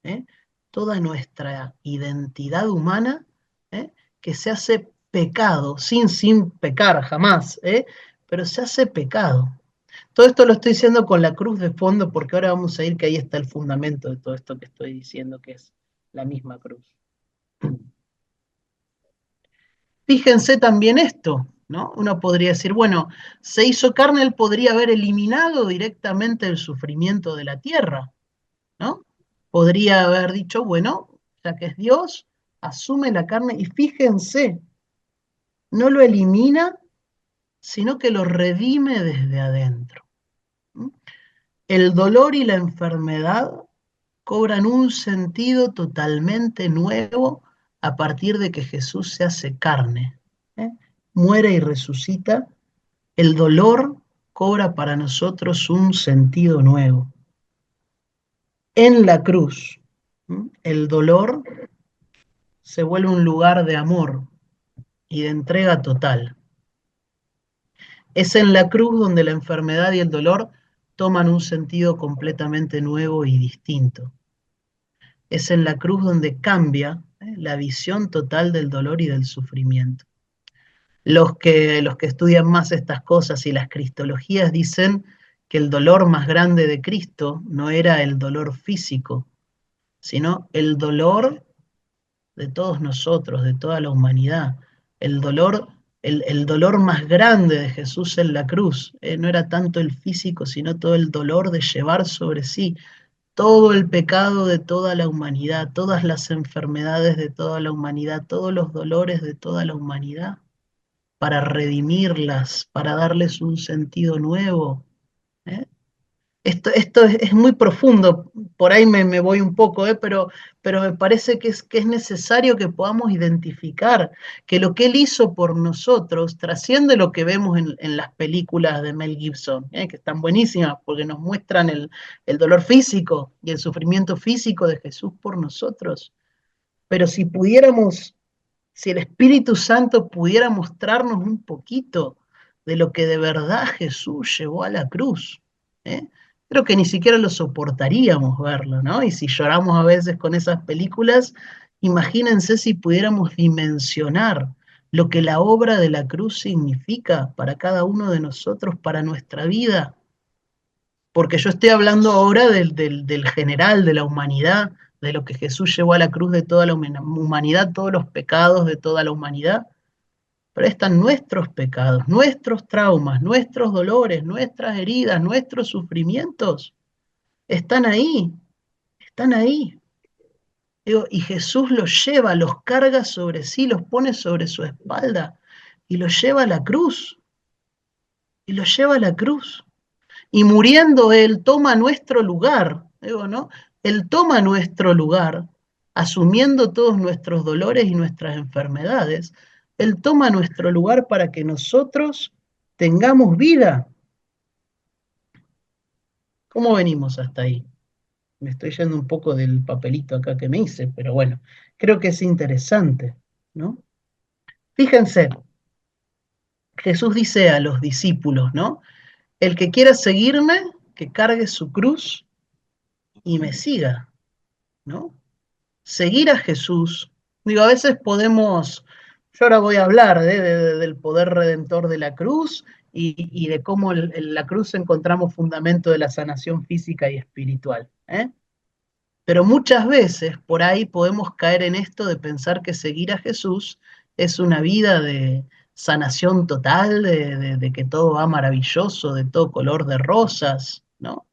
¿eh? Toda nuestra identidad humana, ¿eh? Que se hace pecado, sin pecar jamás, pero se hace pecado. Todo esto lo estoy diciendo con la cruz de fondo porque ahora vamos a ir que ahí está el fundamento de todo esto que estoy diciendo, que es la misma cruz. Fíjense también esto, ¿no? Uno podría decir, bueno, se hizo carne, él podría haber eliminado directamente el sufrimiento de la tierra, ¿no? Podría haber dicho, bueno, ya que es Dios, asume la carne y fíjense, no lo elimina, sino que lo redime desde adentro. ¿Mm? El dolor y la enfermedad cobran un sentido totalmente nuevo a partir de que Jesús se hace carne, ¿eh? Muere y resucita. El dolor cobra para nosotros un sentido nuevo. En la cruz, el dolor se vuelve un lugar de amor y de entrega total. Es en la cruz donde la enfermedad y el dolor toman un sentido completamente nuevo y distinto. Es en la cruz donde cambia la visión total del dolor y del sufrimiento. Los que estudian más estas cosas y las cristologías dicen que el dolor más grande de Cristo no era el dolor físico, sino el dolor de todos nosotros, de toda la humanidad. El dolor, el dolor más grande de Jesús en la cruz, no era tanto el físico, sino todo el dolor de llevar sobre sí todo el pecado de toda la humanidad, todas las enfermedades de toda la humanidad, todos los dolores de toda la humanidad, para redimirlas, para darles un sentido nuevo. ¿Eh? Esto es muy profundo, por ahí me voy un poco, pero me parece que es necesario que podamos identificar que lo que él hizo por nosotros trasciende lo que vemos en las películas de Mel Gibson, que están buenísimas porque nos muestran el dolor físico y el sufrimiento físico de Jesús por nosotros. Pero si pudiéramos, si el Espíritu Santo pudiera mostrarnos un poquito de lo que de verdad Jesús llevó a la cruz, ¿eh? Creo que ni siquiera lo soportaríamos verlo, ¿no? Y si lloramos a veces con esas películas, imagínense si pudiéramos dimensionar lo que la obra de la cruz significa para cada uno de nosotros, para nuestra vida. Porque yo estoy hablando ahora del general, de la humanidad, de lo que Jesús llevó a la cruz de toda la humanidad, todos los pecados de toda la humanidad. Pero están nuestros pecados, nuestros traumas, nuestros dolores, nuestras heridas, nuestros sufrimientos. Están ahí, están ahí. Digo, y Jesús los lleva, los carga sobre sí, los pone sobre su espalda y los lleva a la cruz. Y los lleva a la cruz. Y muriendo Él toma nuestro lugar, digo, ¿no? Él toma nuestro lugar, asumiendo todos nuestros dolores y nuestras enfermedades. Él toma nuestro lugar para que nosotros tengamos vida. ¿Cómo venimos hasta ahí? Me estoy yendo un poco del papelito acá que me hice, pero bueno, creo que es interesante, ¿no? Fíjense, Jesús dice a los discípulos, ¿no? El que quiera seguirme, que cargue su cruz y me siga, ¿no? Seguir a Jesús. Digo, a veces podemos, yo ahora voy a hablar del poder redentor de la cruz y de cómo en la cruz encontramos fundamento de la sanación física y espiritual. Pero muchas veces por ahí podemos caer en esto de pensar que seguir a Jesús es una vida de sanación total, de que todo va maravilloso, de todo color de rosas, ¿no?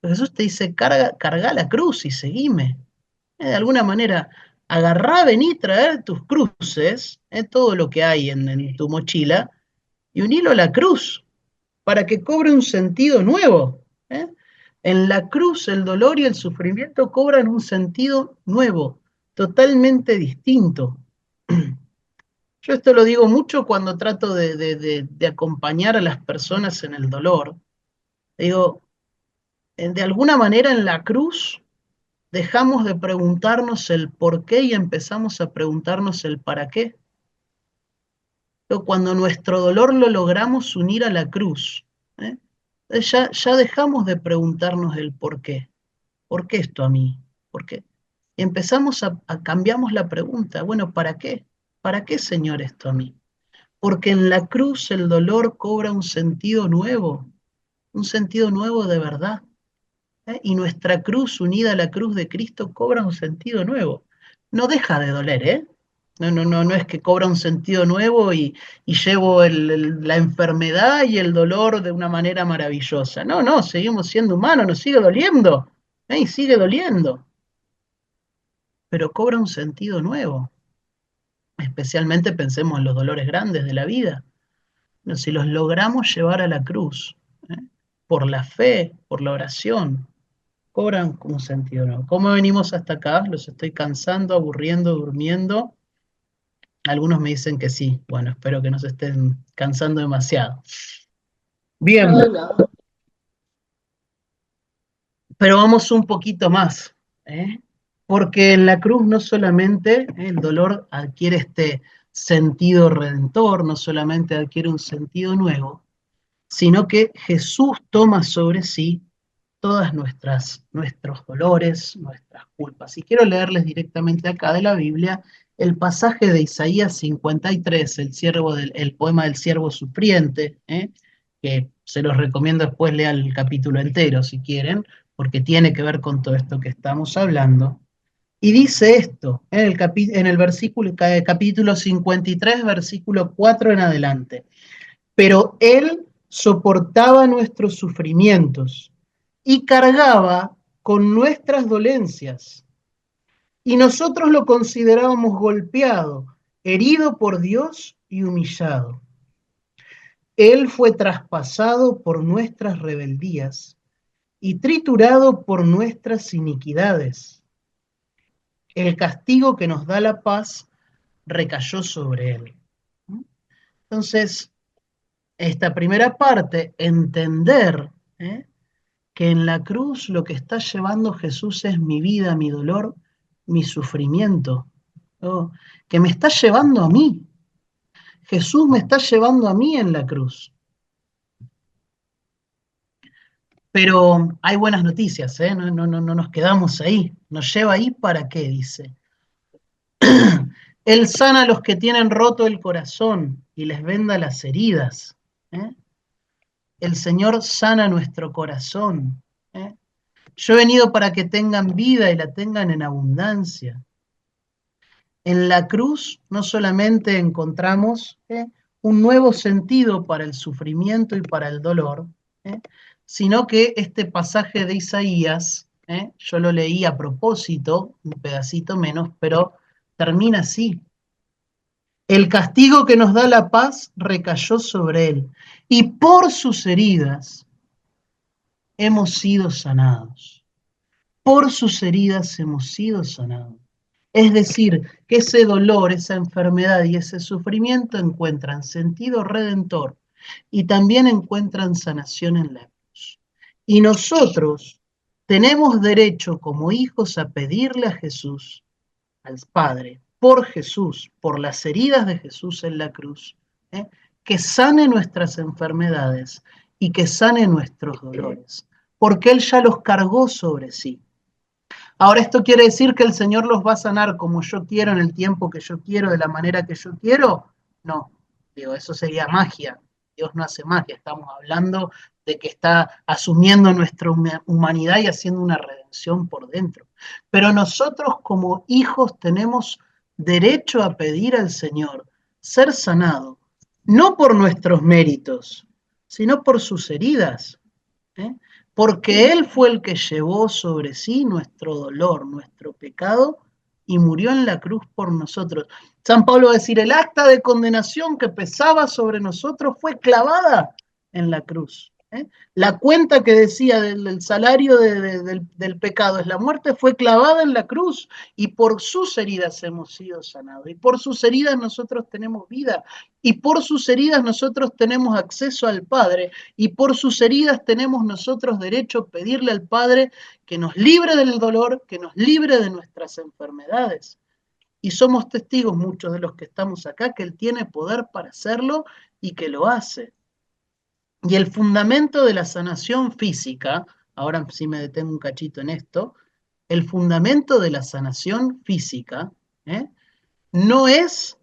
Jesús te dice, carga la cruz y seguime. De alguna manera, agarrá, vení, traer tus cruces, todo lo que hay en tu mochila, y unilo a la cruz, para que cobre un sentido nuevo. En la cruz el dolor y el sufrimiento cobran un sentido nuevo, totalmente distinto. Yo esto lo digo mucho cuando trato de acompañar a las personas en el dolor. Digo, de alguna manera en la cruz dejamos de preguntarnos el por qué y empezamos a preguntarnos el para qué. Pero cuando nuestro dolor lo logramos unir a la cruz, ¿eh? Ya dejamos de preguntarnos el por qué. ¿Por qué esto a mí? ¿Por qué? Y empezamos cambiamos la pregunta. Bueno, ¿para qué? ¿Para qué, Señor, esto a mí? Porque en la cruz el dolor cobra un sentido nuevo de verdad. Y nuestra cruz unida a la cruz de Cristo cobra un sentido nuevo. No deja de doler, ¿eh? No es que cobra un sentido nuevo y llevo la enfermedad y el dolor de una manera maravillosa. No, seguimos siendo humanos, nos sigue doliendo, y sigue doliendo, pero cobra un sentido nuevo. Especialmente pensemos en los dolores grandes de la vida. No, si los logramos llevar a la cruz, ¿eh? Por la fe, por la oración, cobran un sentido nuevo. ¿Cómo venimos hasta acá? Los estoy cansando, aburriendo, durmiendo. Algunos me dicen que sí. Bueno, espero que no se estén cansando demasiado. Bien, No, no. pero vamos un poquito más, ¿eh? Porque en la cruz no solamente el dolor adquiere este sentido redentor, no solamente adquiere un sentido nuevo, sino que Jesús toma sobre sí todas nuestros dolores, nuestras culpas. Y quiero leerles directamente acá de la Biblia el pasaje de Isaías 53, el poema del siervo sufriente, que se los recomiendo después lean el capítulo entero si quieren, porque tiene que ver con todo esto que estamos hablando. Y dice esto en el capítulo 53, versículo 4 en adelante. Pero Él soportaba nuestros sufrimientos y cargaba con nuestras dolencias. Y nosotros lo considerábamos golpeado, herido por Dios y humillado. Él fue traspasado por nuestras rebeldías y triturado por nuestras iniquidades. El castigo que nos da la paz recayó sobre él. Entonces, esta primera parte, entender, ¿eh? Que en la cruz lo que está llevando Jesús es mi vida, mi dolor, mi sufrimiento, ¿no? Que me está llevando a mí. Jesús me está llevando a mí en la cruz. Pero hay buenas noticias, ¿eh? No nos quedamos ahí. ¿Nos lleva ahí para qué? Dice. Él sana a los que tienen roto el corazón y les venda las heridas. ¿Eh? El Señor sana nuestro corazón. ¿Eh? Yo he venido para que tengan vida y la tengan en abundancia. En la cruz no solamente encontramos un nuevo sentido para el sufrimiento y para el dolor, sino que este pasaje de Isaías, yo lo leí a propósito, un pedacito menos, pero termina así. El castigo que nos da la paz recayó sobre él, y por sus heridas hemos sido sanados. Por sus heridas hemos sido sanados. Es decir, que ese dolor, esa enfermedad y ese sufrimiento encuentran sentido redentor y también encuentran sanación en la cruz. Y nosotros tenemos derecho como hijos a pedirle a Jesús, al Padre, por Jesús, por las heridas de Jesús en la cruz, que sane nuestras enfermedades y que sane nuestros dolores, porque Él ya los cargó sobre sí. Ahora, ¿esto quiere decir que el Señor los va a sanar como yo quiero, en el tiempo que yo quiero, de la manera que yo quiero? No, digo, eso sería magia. Dios no hace magia, estamos hablando de que está asumiendo nuestra humanidad y haciendo una redención por dentro. Pero nosotros como hijos tenemos derecho a pedir al Señor ser sanado, no por nuestros méritos, sino por sus heridas. ¿Eh? Porque Él fue el que llevó sobre sí nuestro dolor, nuestro pecado, y murió en la cruz por nosotros. San Pablo va a decir, el acta de condenación que pesaba sobre nosotros fue clavada en la cruz. La cuenta que decía del salario del pecado es la muerte fue clavada en la cruz y por sus heridas hemos sido sanados y por sus heridas nosotros tenemos vida y por sus heridas nosotros tenemos acceso al Padre y por sus heridas tenemos nosotros derecho a pedirle al Padre que nos libre del dolor, que nos libre de nuestras enfermedades. Y somos testigos, muchos de los que estamos acá, que Él tiene poder para hacerlo y que lo hace. Y el fundamento de la sanación física, ahora sí me detengo un cachito en esto, el fundamento de la sanación física no es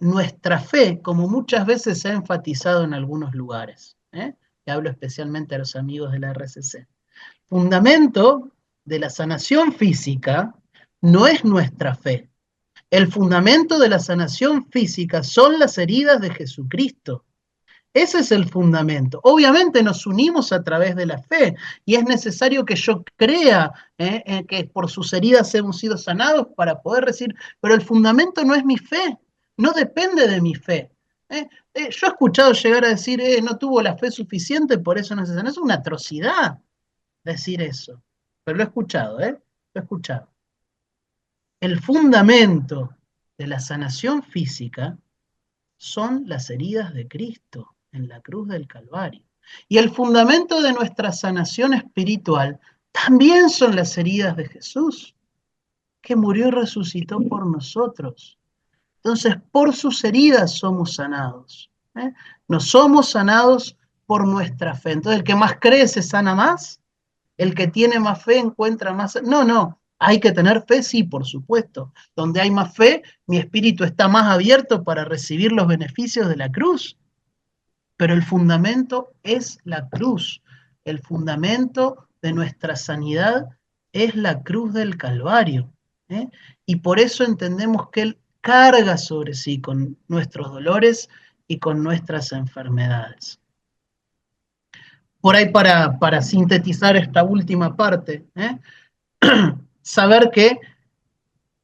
nuestra fe, como muchas veces se ha enfatizado en algunos lugares. Y hablo especialmente a los amigos de la RCC. Fundamento de la sanación física no es nuestra fe. El fundamento de la sanación física son las heridas de Jesucristo. Ese es el fundamento. Obviamente nos unimos a través de la fe y es necesario que yo crea que por sus heridas hemos sido sanados para poder decir, pero el fundamento no es mi fe, no depende de mi fe. Yo he escuchado llegar a decir, no tuvo la fe suficiente, por eso no se sanó. Es una atrocidad decir eso, pero lo he escuchado, lo he escuchado. El fundamento de la sanación física son las heridas de Cristo en la cruz del Calvario. Y el fundamento de nuestra sanación espiritual también son las heridas de Jesús, que murió y resucitó por nosotros. Entonces, por sus heridas somos sanados. No somos sanados por nuestra fe. Entonces, el que más cree se sana más. El que tiene más fe encuentra más. No, no. Hay que tener fe, sí, por supuesto. Donde hay más fe, mi espíritu está más abierto para recibir los beneficios de la cruz. Pero el fundamento es la cruz. El fundamento de nuestra sanidad es la cruz del Calvario. Y por eso entendemos que Él carga sobre sí con nuestros dolores y con nuestras enfermedades. Por ahí para sintetizar esta última parte, saber que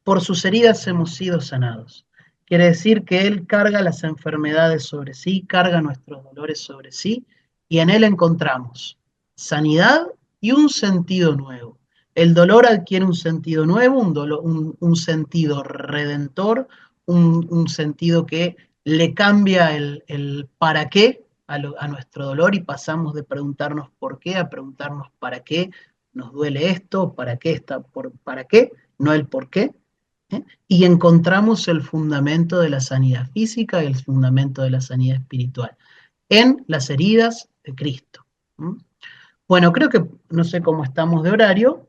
por sus heridas hemos sido sanados. Quiere decir que Él carga las enfermedades sobre sí, carga nuestros dolores sobre sí, y en Él encontramos sanidad y un sentido nuevo. El dolor adquiere un sentido nuevo, un sentido redentor, un sentido que le cambia el para qué a nuestro dolor y pasamos de preguntarnos por qué a preguntarnos para qué nos duele esto, para qué, para qué, no el por qué. Y encontramos el fundamento de la sanidad física y el fundamento de la sanidad espiritual en las heridas de Cristo. Bueno, creo que, no sé cómo estamos de horario,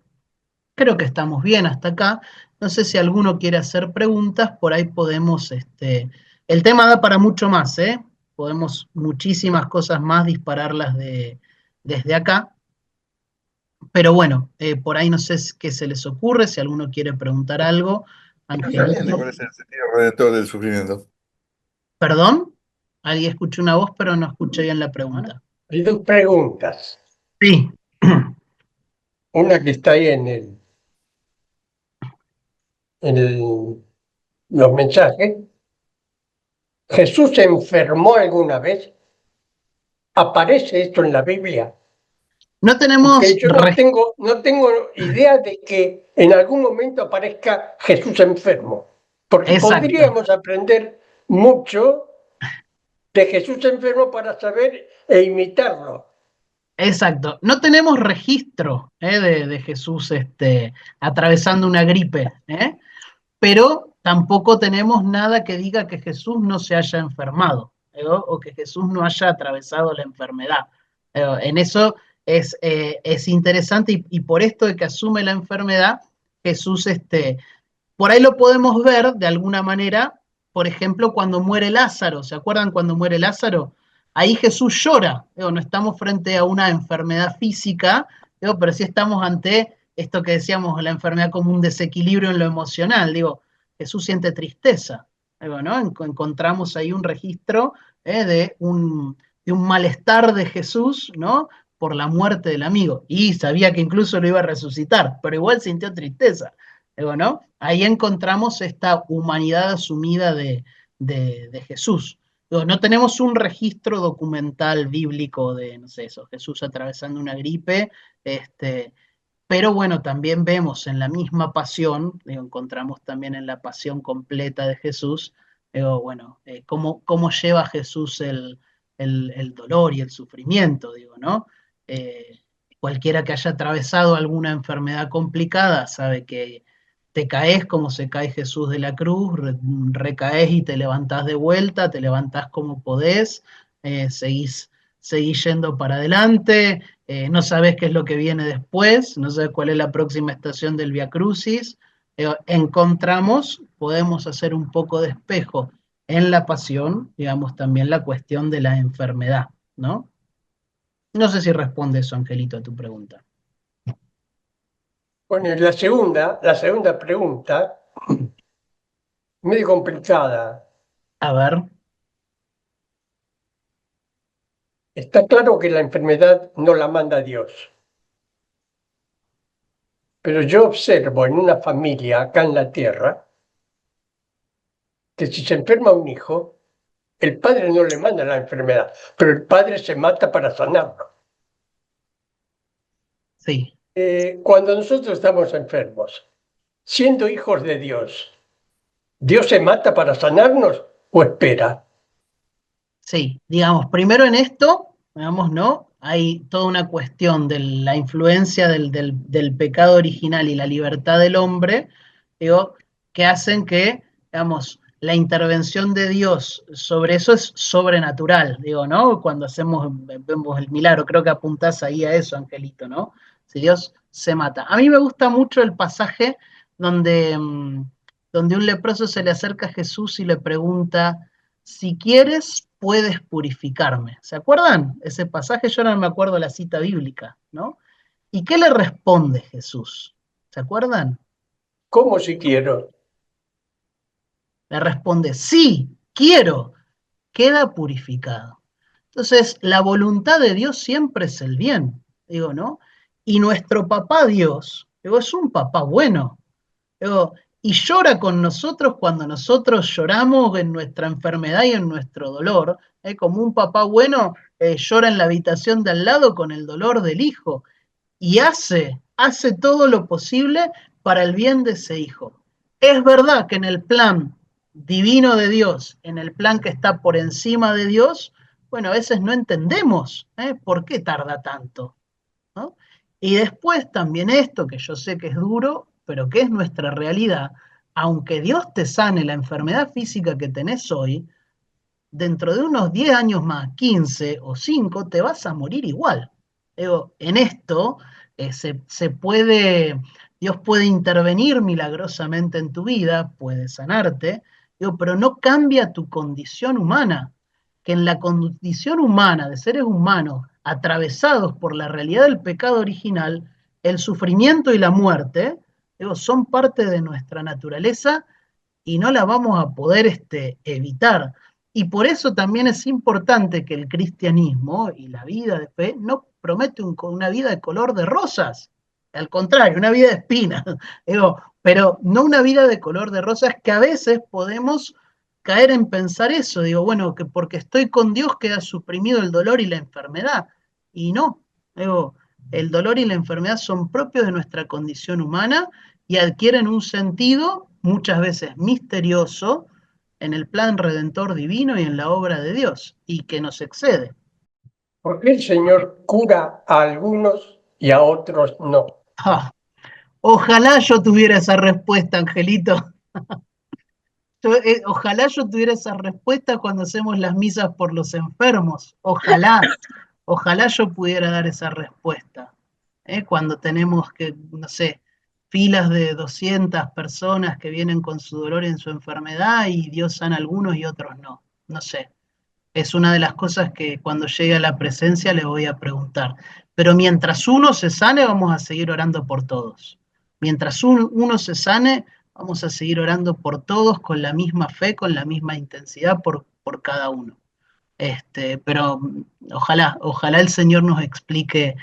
creo que estamos bien hasta acá. No sé si alguno quiere hacer preguntas, por ahí podemos, el tema da para mucho más, podemos muchísimas cosas más dispararlas desde acá. Pero bueno, por ahí no sé qué se les ocurre, si alguno quiere preguntar algo. Angelito, Angelito. ¿cuál es el sentido redentor del sufrimiento? ¿Perdón? Alguien escuchó una voz, pero no escuché bien la pregunta. Hay dos preguntas. Sí. Una que está ahí en los mensajes. ¿Jesús se enfermó alguna vez? ¿Aparece esto en la Biblia? No tenemos... Porque yo no tengo idea de que en algún momento aparezca Jesús enfermo. Porque Exacto, podríamos aprender mucho de Jesús enfermo para saber e imitarlo. exacto. No tenemos registro de Jesús atravesando una gripe, pero tampoco tenemos nada que diga que Jesús no se haya enfermado, o que Jesús no haya atravesado la enfermedad. En eso es interesante y por esto de que asume la enfermedad, Jesús, por ahí lo podemos ver de alguna manera, por ejemplo, cuando muere Lázaro. ¿Se acuerdan cuando muere Lázaro? Ahí Jesús llora. No estamos frente a una enfermedad física, pero sí estamos ante esto que decíamos, la enfermedad como un desequilibrio en lo emocional. Jesús siente tristeza. ¿No? Encontramos ahí un registro de un malestar de Jesús, ¿no? Por la muerte del amigo. Y sabía que incluso lo iba a resucitar, pero igual sintió tristeza. ¿No? Ahí encontramos esta humanidad asumida de Jesús. Digo, no tenemos un registro documental bíblico de, no sé, eso, Jesús atravesando una gripe, pero bueno, también vemos en la misma pasión, digo, encontramos también en la pasión completa de Jesús, digo, bueno, cómo lleva Jesús el dolor y el sufrimiento, digo, ¿no? Eh, Cualquiera que haya atravesado alguna enfermedad complicada sabe que te caes como se cae Jesús de la cruz, recaes y te levantás de vuelta, te levantás como podés, seguís yendo para adelante, no sabes qué es lo que viene después, no sabes cuál es la próxima estación del Via Crucis. Encontramos, podemos hacer un poco de espejo en la pasión, digamos, también la cuestión de la enfermedad, ¿no? No sé si responde eso, Angelito, a tu pregunta. Bueno, y la segunda pregunta, medio complicada. A ver, Está claro que la enfermedad no la manda Dios, pero yo observo en una familia acá en la tierra que si se enferma un hijo, el padre no le manda la enfermedad, pero el padre se mata para sanarlo. sí, Cuando nosotros estamos enfermos, siendo hijos de ¿Dios se mata para sanarnos o espera? sí. Digamos, primero en esto, digamos, ¿no? Hay toda una cuestión de la influencia del pecado original y la libertad del hombre, digo, que hacen que, digamos, la intervención de Dios sobre eso es sobrenatural, digo, ¿no? Cuando vemos el milagro, creo que apuntás ahí a eso, Angelito, ¿no? Si Dios se mata. A mí me gusta mucho el pasaje donde, donde un leproso se le acerca a Jesús y le pregunta, si quieres, puedes purificarme. ¿Se acuerdan? Ese pasaje, yo no me acuerdo la cita bíblica, ¿no? ¿Y qué le responde Jesús? ¿Se acuerdan? ¿Cómo si quiero? Le responde, sí, quiero, queda purificado. Entonces, la voluntad de Dios siempre es el bien, digo, ¿no? Y nuestro papá Dios, digo, es un papá bueno, digo, y llora con nosotros cuando nosotros lloramos en nuestra enfermedad y en nuestro dolor, como un papá bueno llora en la habitación de al lado con el dolor del hijo, y hace todo lo posible para el bien de ese hijo. Es verdad que en el plan divino de Dios, en el plan que está por encima de Dios, bueno, a veces no entendemos por qué tarda tanto, ¿no? Y después también esto, que yo sé que es duro, pero que es nuestra realidad, aunque Dios te sane la enfermedad física que tenés hoy, dentro de unos 10 años más, 15 o 5, te vas a morir igual. Digo, en esto se puede, Dios puede intervenir milagrosamente en tu vida, puede sanarte, digo, pero no cambia tu condición humana, que en la condición humana de seres humanos atravesados por la realidad del pecado original, el sufrimiento y la muerte, digo, son parte de nuestra naturaleza y no la vamos a poder evitar. Y por eso también es importante que el cristianismo y la vida de fe no promete una vida de color de rosas, al contrario, una vida de espinas, digo, pero no una vida de color de rosas que a veces podemos caer en pensar eso, digo, bueno, que porque estoy con Dios queda suprimido el dolor y la enfermedad, y no, digo, el dolor y la enfermedad son propios de nuestra condición humana y adquieren un sentido muchas veces misterioso en el plan redentor divino y en la obra de Dios, y que nos excede. ¿Por qué el Señor cura a algunos y a otros no? Ah, ojalá yo tuviera esa respuesta, Angelito. Ojalá yo tuviera esa respuesta cuando hacemos las misas por los enfermos. Ojalá yo pudiera dar esa respuesta. Cuando tenemos que, no sé, filas de 200 personas que vienen con su dolor en su enfermedad y Dios sana a algunos y otros no. No sé. Es una de las cosas que cuando llegue a la presencia le voy a preguntar. Pero mientras uno se sane, vamos a seguir orando por todos. Mientras uno se sane, vamos a seguir orando por todos con la misma fe, con la misma intensidad por cada uno. Pero ojalá el Señor nos explique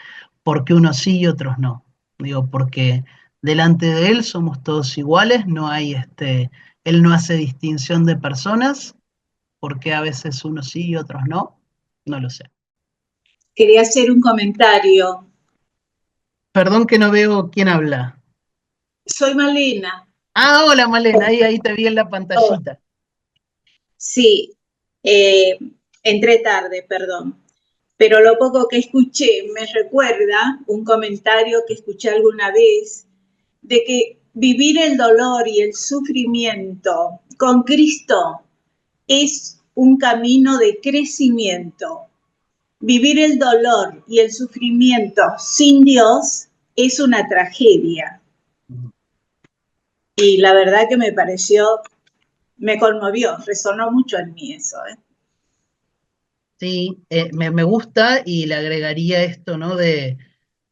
por qué unos sí y otros no. Digo, porque delante de Él somos todos iguales, no hay Él no hace distinción de personas, ¿Por qué a veces unos sí y otros no? No lo sé. Quería hacer un comentario. Perdón que no veo quién habla. Soy Malena. Ah, hola Malena, ahí te vi en la Oh, pantallita. sí, eh, entré tarde, perdón. Pero lo poco que escuché me recuerda un comentario que escuché alguna vez de que vivir el dolor y el sufrimiento con Cristo es un camino de crecimiento. Vivir el dolor y el sufrimiento sin Dios es una tragedia. Y la verdad que me conmovió, resonó mucho en mí eso. Sí, me gusta y le agregaría esto, ¿no? De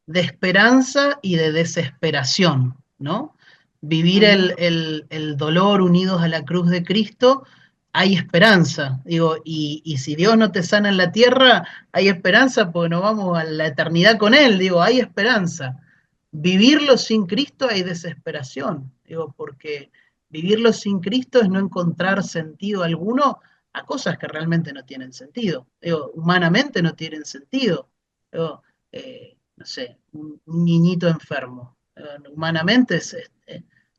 esperanza y de desesperación, ¿no? Vivir el dolor unidos a la cruz de Cristo, hay esperanza, digo, y si Dios no te sana en la tierra, hay esperanza porque nos vamos a la eternidad con Él, digo, hay esperanza. Vivirlo sin Cristo hay desesperación, digo, porque vivirlo sin Cristo es no encontrar sentido alguno a cosas que realmente no tienen sentido, digo, humanamente no tienen sentido. Digo, no sé, un niñito enfermo. Humanamente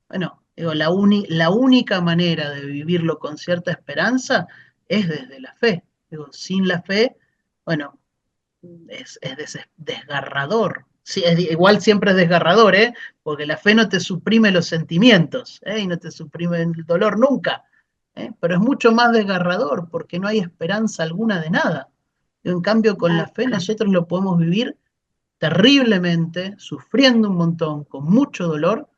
bueno, digo, la única manera de vivirlo con cierta esperanza es desde la fe. Digo, sin la fe, bueno, es desgarrador. Sí, igual siempre es desgarrador, ¿eh? Porque la fe no te suprime los sentimientos, ¿eh? Y no te suprime el dolor nunca, ¿eh? Pero es mucho más desgarrador porque no hay esperanza alguna de nada. En cambio, con la fe nosotros lo podemos vivir terriblemente, sufriendo un montón, con mucho dolor,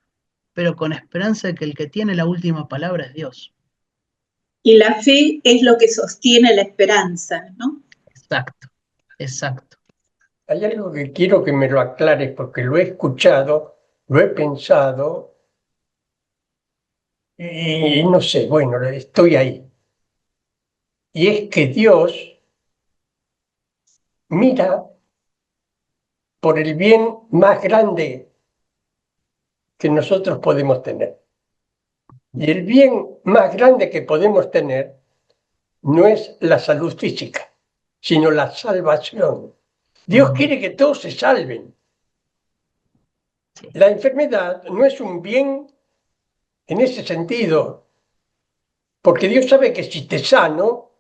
pero con esperanza de que el que tiene la última palabra es Dios. Y la fe es lo que sostiene la esperanza, ¿no? Exacto, exacto. Hay algo que quiero que me lo aclares porque lo he escuchado, lo he pensado y no sé, bueno, estoy ahí. Y es que Dios mira por el bien más grande que nosotros podemos tener. Y el bien más grande que podemos tener no es la salud física, sino la salvación. Dios quiere que todos se salven. Sí. La enfermedad no es un bien en ese sentido, porque Dios sabe que si te sano,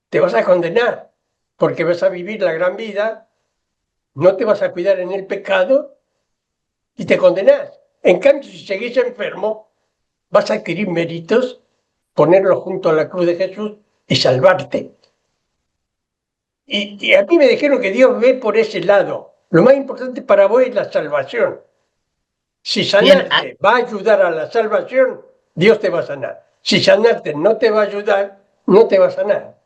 te vas a condenar, porque vas a vivir la gran vida, no te vas a cuidar en el pecado y te condenas. En cambio, si seguís enfermo, vas a adquirir méritos, ponerlos junto a la cruz de Jesús y salvarte. Y a mí me dijeron que Dios ve por ese lado. Lo más importante para vos es la salvación. Si Bien, sanarte va a ayudar a la salvación, Dios te va a sanar. Si sanarte no te va a ayudar, no te va a sanar.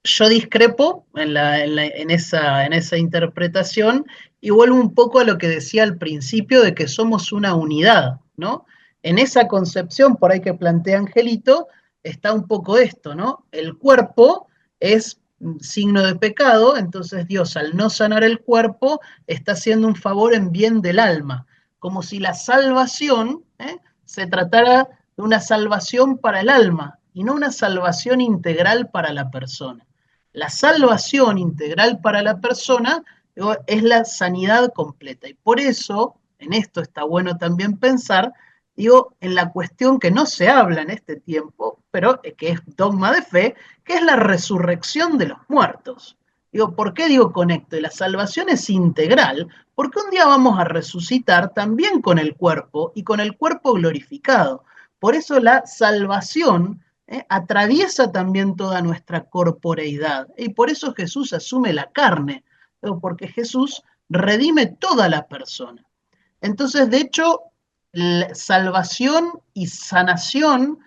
yo discrepo en esa interpretación y vuelvo un poco a lo que decía al principio de que somos una unidad, ¿no? En esa concepción, por ahí que plantea Angelito, está un poco esto, ¿no? El cuerpo es signo de pecado, entonces Dios al no sanar el cuerpo está haciendo un favor en bien del alma, como si la salvación se tratara de una salvación para el alma y no una salvación integral para la persona. La salvación integral para la persona es la sanidad completa. Y por eso, en esto está bueno también pensar, digo, en la cuestión que no se habla en este tiempo, pero que es dogma de fe, que es la resurrección de los muertos. Digo, ¿por qué digo conecto? Y la salvación es integral, porque un día vamos a resucitar también con el cuerpo y con el cuerpo glorificado. Por eso la salvación atraviesa también toda nuestra corporeidad. Y por eso Jesús asume la carne, porque Jesús redime toda la persona. Entonces, de hecho, salvación y sanación,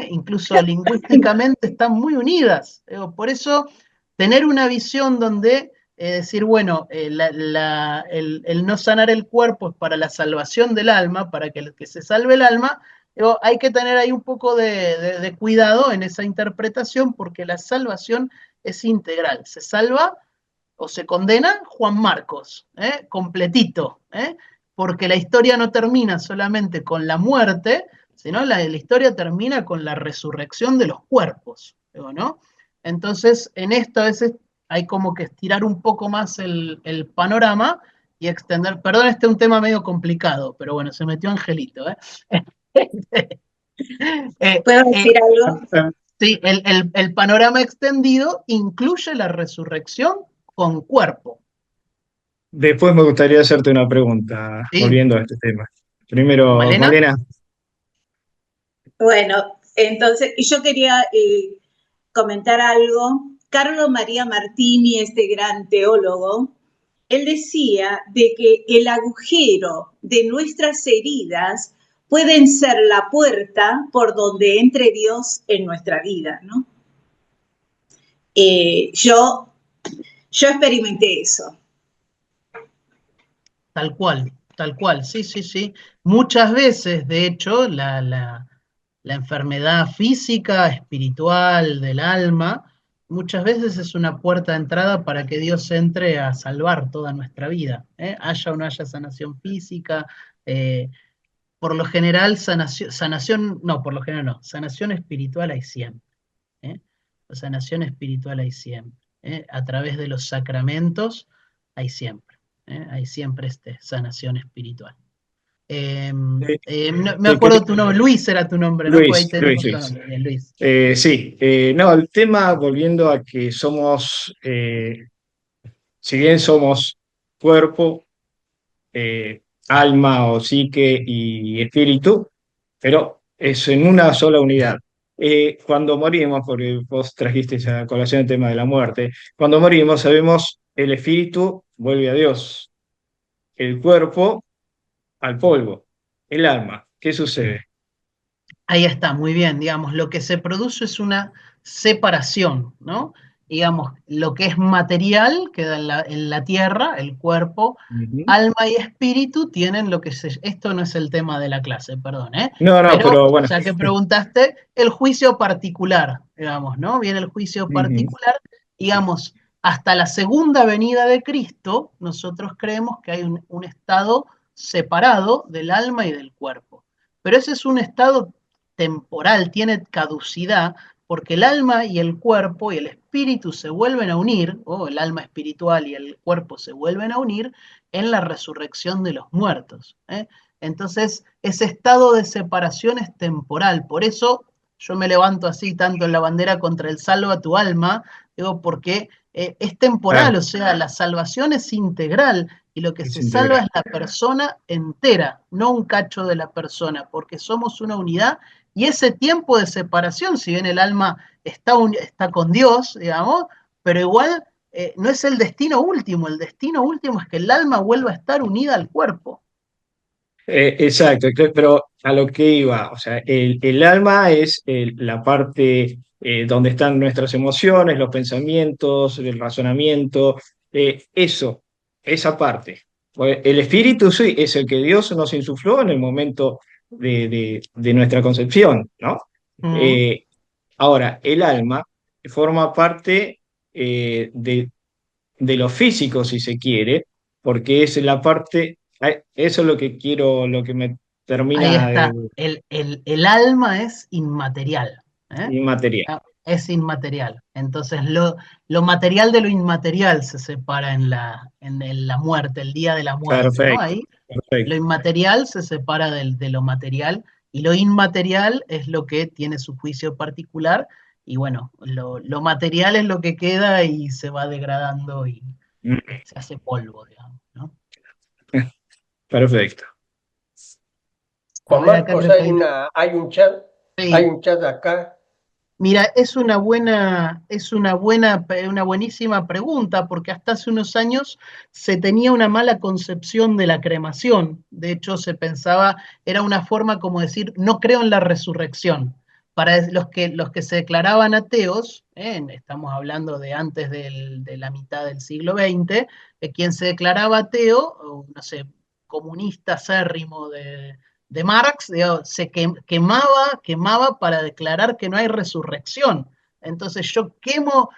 incluso lingüísticamente, están muy unidas. Por eso, tener una visión donde decir, bueno, el no sanar el cuerpo es para la salvación del alma, para que se salve el alma, hay que tener ahí un poco de cuidado en esa interpretación porque la salvación es integral. Se salva o se condena Juan Marcos, completito, porque la historia no termina solamente con la muerte, sino la historia termina con la resurrección de los cuerpos. digo, ¿no? Entonces, en esto a veces hay como que estirar un poco más el panorama y extender. Perdón, este es un tema medio complicado, pero bueno, se metió Angelito, ¿eh? ¿Puedo decir algo? Sí, el panorama extendido incluye la resurrección con cuerpo. Después me gustaría hacerte una pregunta, ¿Sí? volviendo a este tema. Primero, ¿Malena? Malena. Bueno, entonces, y yo quería comentar algo. Carlo María Martini, este gran teólogo, él decía de que el agujero de nuestras heridas pueden ser la puerta por donde entre Dios en nuestra vida, ¿no? Yo experimenté eso. Tal cual, sí, sí, sí. Muchas veces, de hecho, la enfermedad física, espiritual, del alma, muchas veces es una puerta de entrada para que Dios entre a salvar toda nuestra vida, ¿eh? Haya o no haya sanación física, eh, por lo general sanación, no, por lo general no, sanación espiritual hay siempre, ¿eh? La sanación espiritual hay siempre, ¿eh? A través de los sacramentos hay siempre sanación espiritual. No, me Te acuerdo quería- tu nombre, Luis era tu nombre, ¿no? Pues ahí tenemos tu Luis. nombre, bien, Luis. Sí, no, el tema, volviendo a que somos, si bien somos cuerpo, alma o psique y espíritu, pero es en una sola unidad. Cuando morimos, porque vos trajiste a colación el tema de la muerte, cuando morimos sabemos el espíritu vuelve a Dios, el cuerpo al polvo, el alma. ¿Qué sucede? Ahí está, muy bien, digamos, lo que se produce es una separación, ¿no? Digamos, lo que es material queda en la tierra, el cuerpo, Ujú. alma y espíritu tienen lo que se... Esto no es el tema de la clase, perdón, ¿eh? No, no, Pero pero bueno. ya que preguntaste, el juicio particular, digamos, ¿no? Viene el juicio Ujú. particular, digamos, hasta la segunda venida de Cristo, nosotros creemos que hay un estado separado del alma y del cuerpo. Pero ese es un estado temporal, tiene caducidad, porque el alma y el cuerpo y el espíritu se vuelven a unir, o el alma espiritual y el cuerpo se vuelven a unir en la resurrección de los muertos, ¿eh? Entonces, ese estado de separación es temporal, por eso yo me levanto así tanto en la bandera contra el salva tu alma, digo, porque es temporal, Claro, o sea, la salvación es integral, y lo que es se salva integral. es la persona entera, no un cacho de la persona, porque somos una unidad y ese tiempo de separación, si bien el alma está con Dios, digamos, pero igual no es el destino último es que el alma vuelva a estar unida al cuerpo. Exacto, pero a lo que iba, o sea, el alma es la parte donde están nuestras emociones, los pensamientos, el razonamiento, eso, esa parte. Pues, el espíritu sí, es el que Dios nos insufló en el momento de nuestra concepción, ¿no? Mm. Eh, Ahora, el alma forma parte de lo físico, si se quiere, porque es la parte, eso es lo que quiero, lo que me Ahí termina de está, el alma es inmaterial, ¿eh? inmaterial. Ah, es inmaterial. Entonces lo material de lo inmaterial se separa en la muerte, el día de la muerte, ¿no? Perfecto, Ahí lo perfecto. inmaterial se separa de lo material y lo inmaterial es lo que tiene su juicio particular y bueno, lo material es lo que queda y se va degradando y Mm, se hace polvo, digamos, ¿no? perfecto. A Juan ver, acá Marcos, creo que hay una... hay Sí. un chat acá. Mira, una buenísima pregunta, porque hasta hace unos años se tenía una mala concepción de la cremación. De hecho, se pensaba, era una forma como decir, no creo en la resurrección. Para los que se declaraban ateos, estamos hablando de antes de la mitad del siglo XX, quien se declaraba ateo, o, no sé, comunista acérrimo de Marx, digamos, quemaba para declarar que no hay resurrección. Entonces yo quemo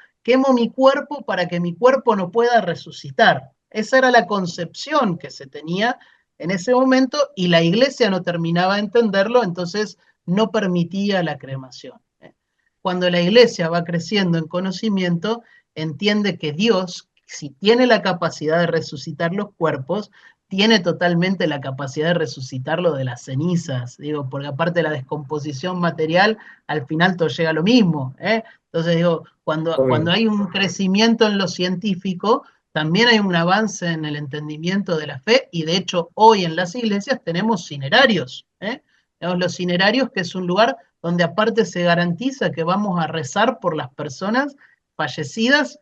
mi cuerpo para que mi cuerpo no pueda resucitar. Esa era la concepción que se tenía en ese momento y la iglesia no terminaba de entenderlo, entonces no permitía la cremación. cuando la iglesia va creciendo en conocimiento, entiende que Dios, si tiene la capacidad de resucitar los cuerpos, tiene totalmente la capacidad de resucitarlo de las cenizas, digo, porque aparte de la descomposición material, al final todo llega a lo mismo, ¿eh? Entonces digo, cuando hay un crecimiento en lo científico, también hay un avance en el entendimiento de la fe, y de hecho hoy en las iglesias tenemos cinerarios, ¿eh? Tenemos los cinerarios, que es un lugar donde aparte se garantiza que vamos a rezar por las personas fallecidas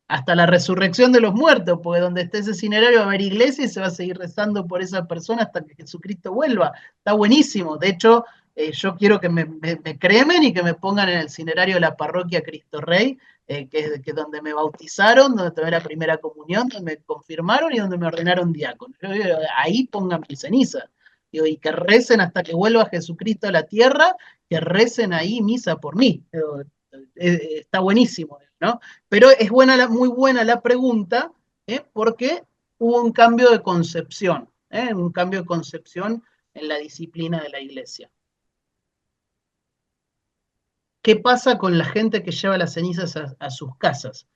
hasta la resurrección de los muertos, porque donde esté ese cinerario va a haber iglesia y se va a seguir rezando por esa persona hasta que Jesucristo vuelva. Está buenísimo. De hecho, yo quiero que me cremen y que me pongan en el cinerario de la parroquia Cristo Rey, que es donde me bautizaron, donde tomé la primera comunión, donde me confirmaron y donde me ordenaron diácono. Ahí pongan mi ceniza. Y que recen hasta que vuelva Jesucristo a la tierra, que recen ahí misa por mí. Está buenísimo, ¿no? Pero es muy buena la pregunta, porque hubo un cambio de concepción, un cambio de concepción en la disciplina de la iglesia. ¿Qué pasa con la gente que lleva las cenizas a sus casas?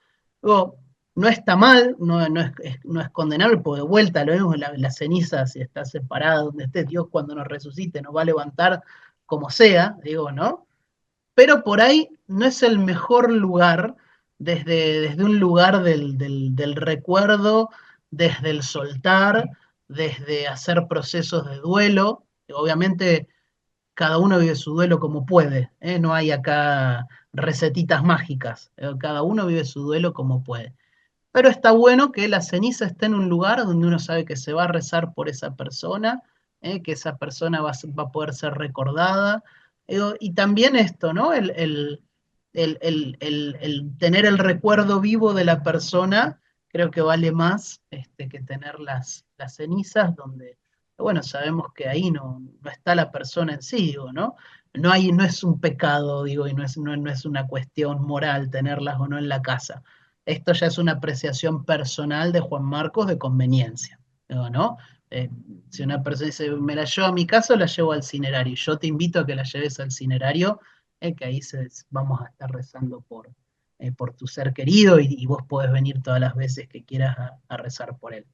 Luego, no está mal, no es condenable, porque de vuelta lo vemos, las cenizas, si está separada donde esté, Dios cuando nos resucite nos va a levantar como sea, digo, ¿no? Pero por ahí no es el mejor lugar, desde un lugar del recuerdo, desde el soltar, desde hacer procesos de duelo. Obviamente cada uno vive su duelo como puede, ¿eh? No hay acá recetitas mágicas, cada uno vive su duelo como puede. Pero está bueno que la ceniza esté en un lugar donde uno sabe que se va a rezar por esa persona, que esa persona va a poder ser recordada. Y también esto, ¿no? El tener el recuerdo vivo de la persona, creo que vale más, que tener las cenizas, donde, bueno, sabemos que ahí no está la persona en sí, digo, ¿no? No es un pecado, digo, y no es una cuestión moral tenerlas o no en la casa. Esto ya es una apreciación personal de Juan Marcos de conveniencia, ¿no? Si una persona dice, me la llevo a mi casa o la llevo al cinerario, yo te invito a que la lleves al cinerario, que ahí vamos a estar rezando por tu ser querido, y vos podés venir todas las veces que quieras a rezar por él.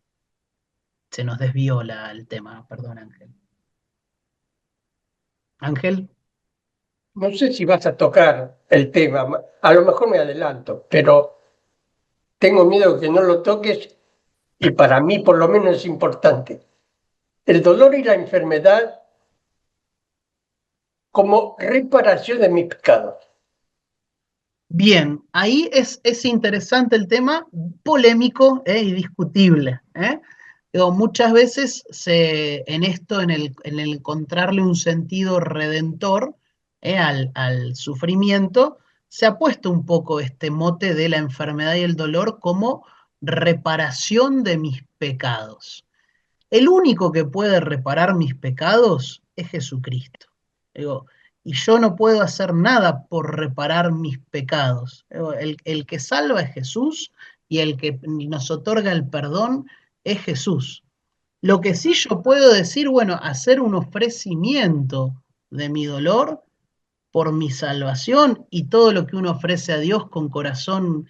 Se nos desvió el tema, perdón, Ángel. Ángel. No sé si vas a tocar el tema, a lo mejor me adelanto, pero tengo miedo de que no lo toques y para mí por lo menos es importante. El dolor y la enfermedad como reparación de mis pecados. Bien, ahí es interesante el tema, polémico y discutible. Digo, muchas veces en esto, en el encontrarle un sentido redentor al sufrimiento, se ha puesto un poco este mote de la enfermedad y el dolor como reparación de mis pecados. El único que puede reparar mis pecados es Jesucristo. Digo, y yo no puedo hacer nada por reparar mis pecados. Digo, el que salva es Jesús, y el que nos otorga el perdón es Jesús. Lo que sí yo puedo decir, bueno, hacer un ofrecimiento de mi dolor por mi salvación, y todo lo que uno ofrece a Dios con corazón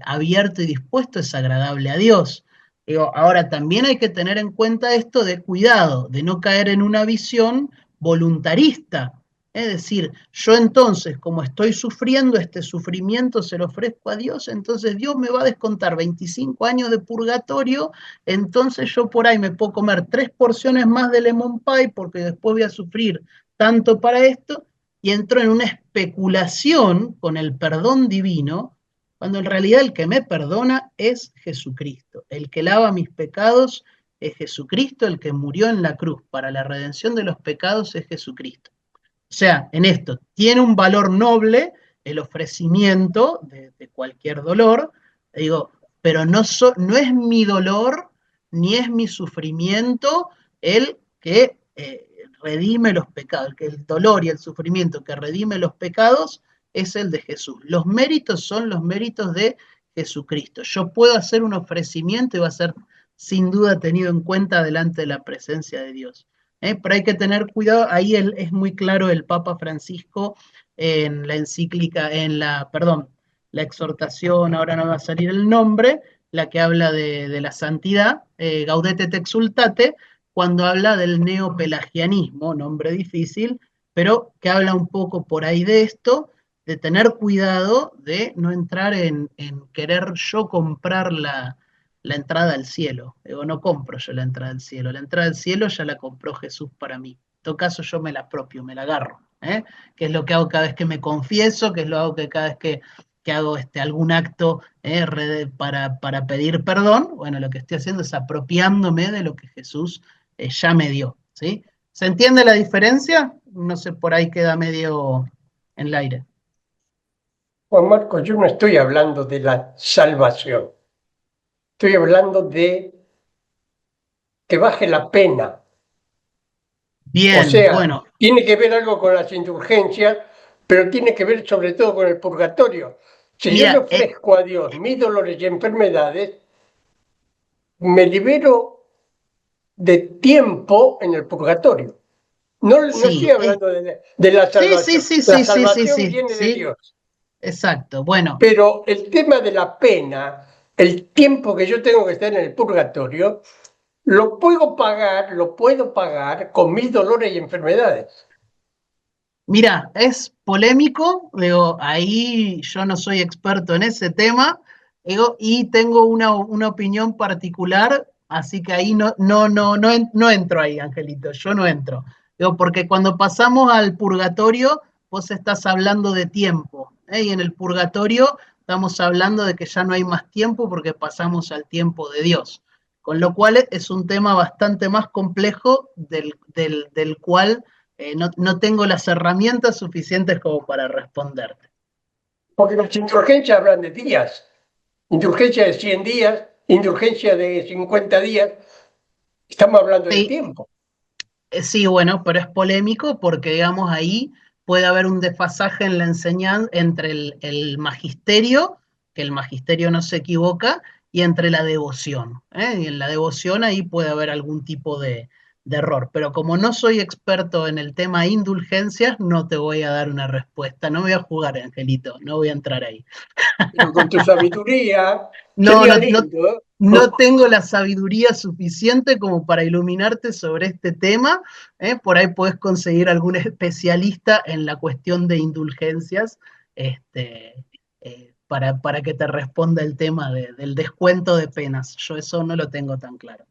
abierto y dispuesto es agradable a Dios. Digo, ahora también hay que tener en cuenta esto de cuidado, de no caer en una visión voluntarista. Es decir, yo entonces, como estoy sufriendo este sufrimiento, se lo ofrezco a Dios, entonces Dios me va a descontar 25 años de purgatorio, entonces yo por ahí me puedo comer 3 porciones más de lemon pie porque después voy a sufrir tanto para esto, y entro en una especulación con el perdón divino, cuando en realidad el que me perdona es Jesucristo. El que lava mis pecados es Jesucristo, el que murió en la cruz para la redención de los pecados es Jesucristo. O sea, en esto tiene un valor noble el ofrecimiento de cualquier dolor, digo, pero no es mi dolor ni es mi sufrimiento el que redime los pecados, que el dolor y el sufrimiento que redime los pecados es el de Jesús. Los méritos son los méritos de Jesucristo. Yo puedo hacer un ofrecimiento y va a ser sin duda tenido en cuenta delante de la presencia de Dios. Pero hay que tener cuidado, ahí es muy claro el Papa Francisco en la encíclica, perdón, la exhortación, ahora no va a salir el nombre, la que habla de la santidad, Gaudete et Exsultate, cuando habla del neopelagianismo, nombre difícil, pero que habla un poco por ahí de esto, de tener cuidado de no entrar en querer yo comprar la entrada al cielo. Digo, no compro yo la entrada al cielo. La entrada al cielo ya la compró Jesús para mí. En todo caso, yo me la apropio, me la agarro. Que es lo que hago cada vez que me confieso, que es lo hago que cada vez que hago algún acto para pedir perdón. Bueno, lo que estoy haciendo es apropiándome de lo que Jesús ya me dio. ¿Sí? ¿Se entiende la diferencia? No sé, por ahí queda medio en el aire. Juan Marcos, yo no estoy hablando de la salvación, estoy hablando de que baje la pena. O Bien, sea, bueno. tiene que ver algo con las indulgencias, pero tiene que ver sobre todo con el purgatorio. Si yo le Mira, ofrezco a Dios mis dolores y enfermedades, me libero de tiempo en el purgatorio. No estoy sí, hablando de la sí, sí, salvación. sí, La sí, sí, sí, salvación sí, viene de sí, Dios. exacto. Bueno, Pero el tema de la pena, el tiempo que yo tengo que estar en el purgatorio, lo puedo pagar con mis dolores y enfermedades. mira, es polémico, digo, ahí yo no soy experto en ese tema, digo, y tengo una opinión particular, así que ahí no entro ahí, Angelito, yo no entro. Digo, porque cuando pasamos al purgatorio, vos estás hablando de tiempo, y en el purgatorio estamos hablando de que ya no hay más tiempo porque pasamos al tiempo de Dios. Con lo cual es un tema bastante más complejo del cual no tengo las herramientas suficientes como para responderte. Porque las indulgencias hablan de días. Indulgencia de 100 días, indulgencia de 50 días. Estamos hablando de Sí, tiempo. sí, bueno, pero es polémico porque, digamos, ahí puede haber un desfasaje en la enseñanza entre el magisterio, que el magisterio no se equivoca, y entre la devoción. Y en la devoción ahí puede haber algún tipo de error. Pero como no soy experto en el tema indulgencias, no te voy a dar una respuesta. No voy a jugar, Angelito, no voy a entrar ahí. Pero con tu sabiduría No, sería no, no, lindo. no tengo la sabiduría suficiente como para iluminarte sobre este tema. Por ahí puedes conseguir algún especialista en la cuestión de indulgencias para que te responda el tema del descuento de penas. Yo eso no lo tengo tan claro.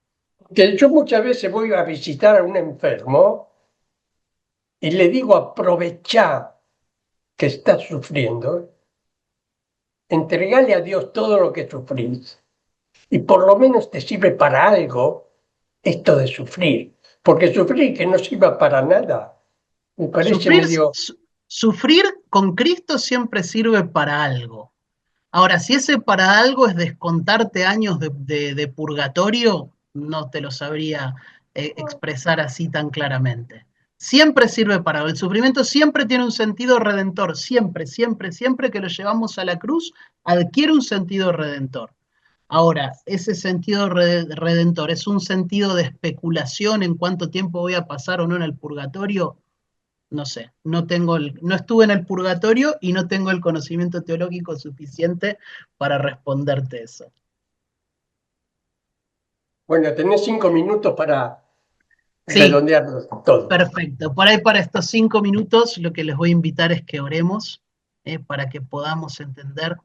Que yo muchas veces voy a visitar a un enfermo y le digo aprovechá que estás sufriendo, entregale a Dios todo lo que sufrís y por lo menos te sirve para algo esto de sufrir, porque sufrir que no sirva para nada, me parece Sufrir, medio... sufrir con Cristo siempre sirve para algo. Ahora, si ese para algo es descontarte años de purgatorio, no te lo sabría expresar así tan claramente. Siempre sirve para algo. El sufrimiento siempre tiene un sentido redentor. Siempre, siempre, siempre que lo llevamos a la cruz, adquiere un sentido redentor. Ahora, ese sentido redentor es un sentido de especulación en cuánto tiempo voy a pasar o no en el purgatorio. No sé, no estuve en el purgatorio y no tengo el conocimiento teológico suficiente para responderte eso. Bueno, tenés 5 minutos para Sí, redondear todo. perfecto. Por ahí para estos 5 minutos lo que les voy a invitar es que oremos para que podamos entender,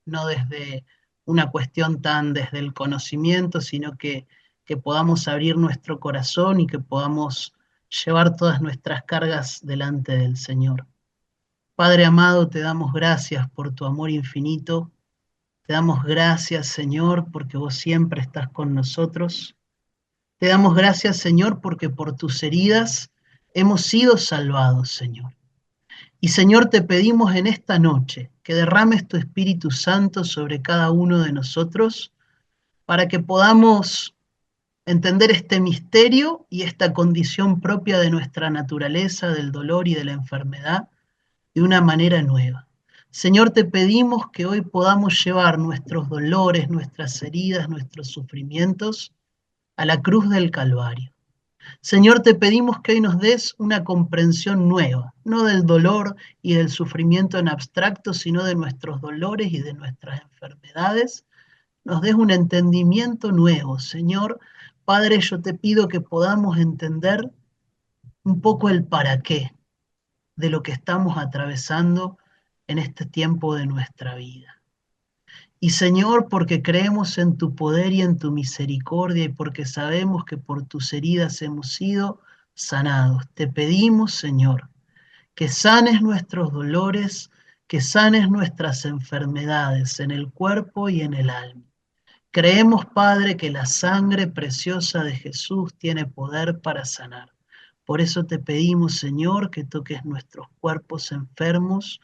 no desde una cuestión tan desde el conocimiento, sino que podamos abrir nuestro corazón y que podamos llevar todas nuestras cargas delante del Señor. Padre amado, te damos gracias por tu amor infinito. Te damos gracias, Señor, porque vos siempre estás con nosotros. Te damos gracias, Señor, porque por tus heridas hemos sido salvados, Señor. Y, Señor, te pedimos en esta noche que derrames tu Espíritu Santo sobre cada uno de nosotros para que podamos entender este misterio y esta condición propia de nuestra naturaleza, del dolor y de la enfermedad de una manera nueva. Señor, te pedimos que hoy podamos llevar nuestros dolores, nuestras heridas, nuestros sufrimientos a la cruz del Calvario. Señor, te pedimos que hoy nos des una comprensión nueva, no del dolor y del sufrimiento en abstracto, sino de nuestros dolores y de nuestras enfermedades. Nos des un entendimiento nuevo, Señor. Padre, yo te pido que podamos entender un poco el para qué de lo que estamos atravesando en este tiempo de nuestra vida. Y Señor, porque creemos en tu poder y en tu misericordia y porque sabemos que por tus heridas hemos sido sanados, te pedimos, Señor, que sanes nuestros dolores, que sanes nuestras enfermedades en el cuerpo y en el alma. Creemos, Padre, que la sangre preciosa de Jesús tiene poder para sanar. Por eso te pedimos, Señor, que toques nuestros cuerpos enfermos,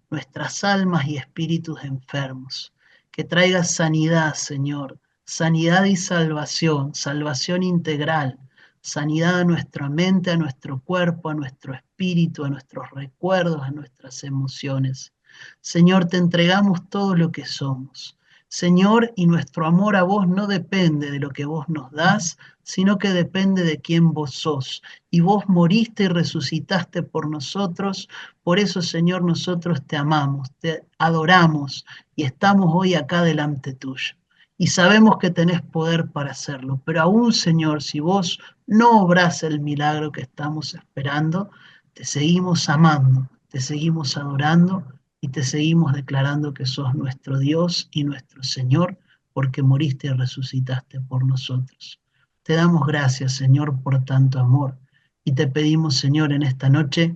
nuestras almas y espíritus enfermos. Que traigas sanidad, Señor, sanidad y salvación, salvación integral, sanidad a nuestra mente, a nuestro cuerpo, a nuestro espíritu, a nuestros recuerdos, a nuestras emociones. Señor, te entregamos todo lo que somos. Señor, y nuestro amor a vos no depende de lo que vos nos das, sino que depende de quién vos sos. Y vos moriste y resucitaste por nosotros. Por eso, Señor, nosotros te amamos, te adoramos y estamos hoy acá delante tuyo. Y sabemos que tenés poder para hacerlo. Pero aún, Señor, si vos no obrás el milagro que estamos esperando, te seguimos amando, te seguimos adorando y te seguimos declarando que sos nuestro Dios y nuestro Señor, porque moriste y resucitaste por nosotros. Te damos gracias, Señor, por tanto amor, y te pedimos, Señor, en esta noche,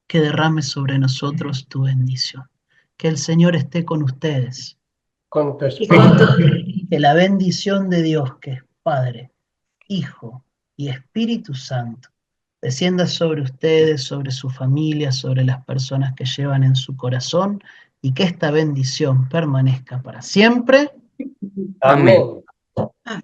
que derrames sobre nosotros tu bendición. Que el Señor esté con ustedes. Con tu Y con espíritu. tu- Que la bendición de Dios, que es Padre, Hijo y Espíritu Santo, descienda sobre ustedes, sobre su familia, sobre las personas que llevan en su corazón, y que esta bendición permanezca para siempre. Amén. Amén. Amén.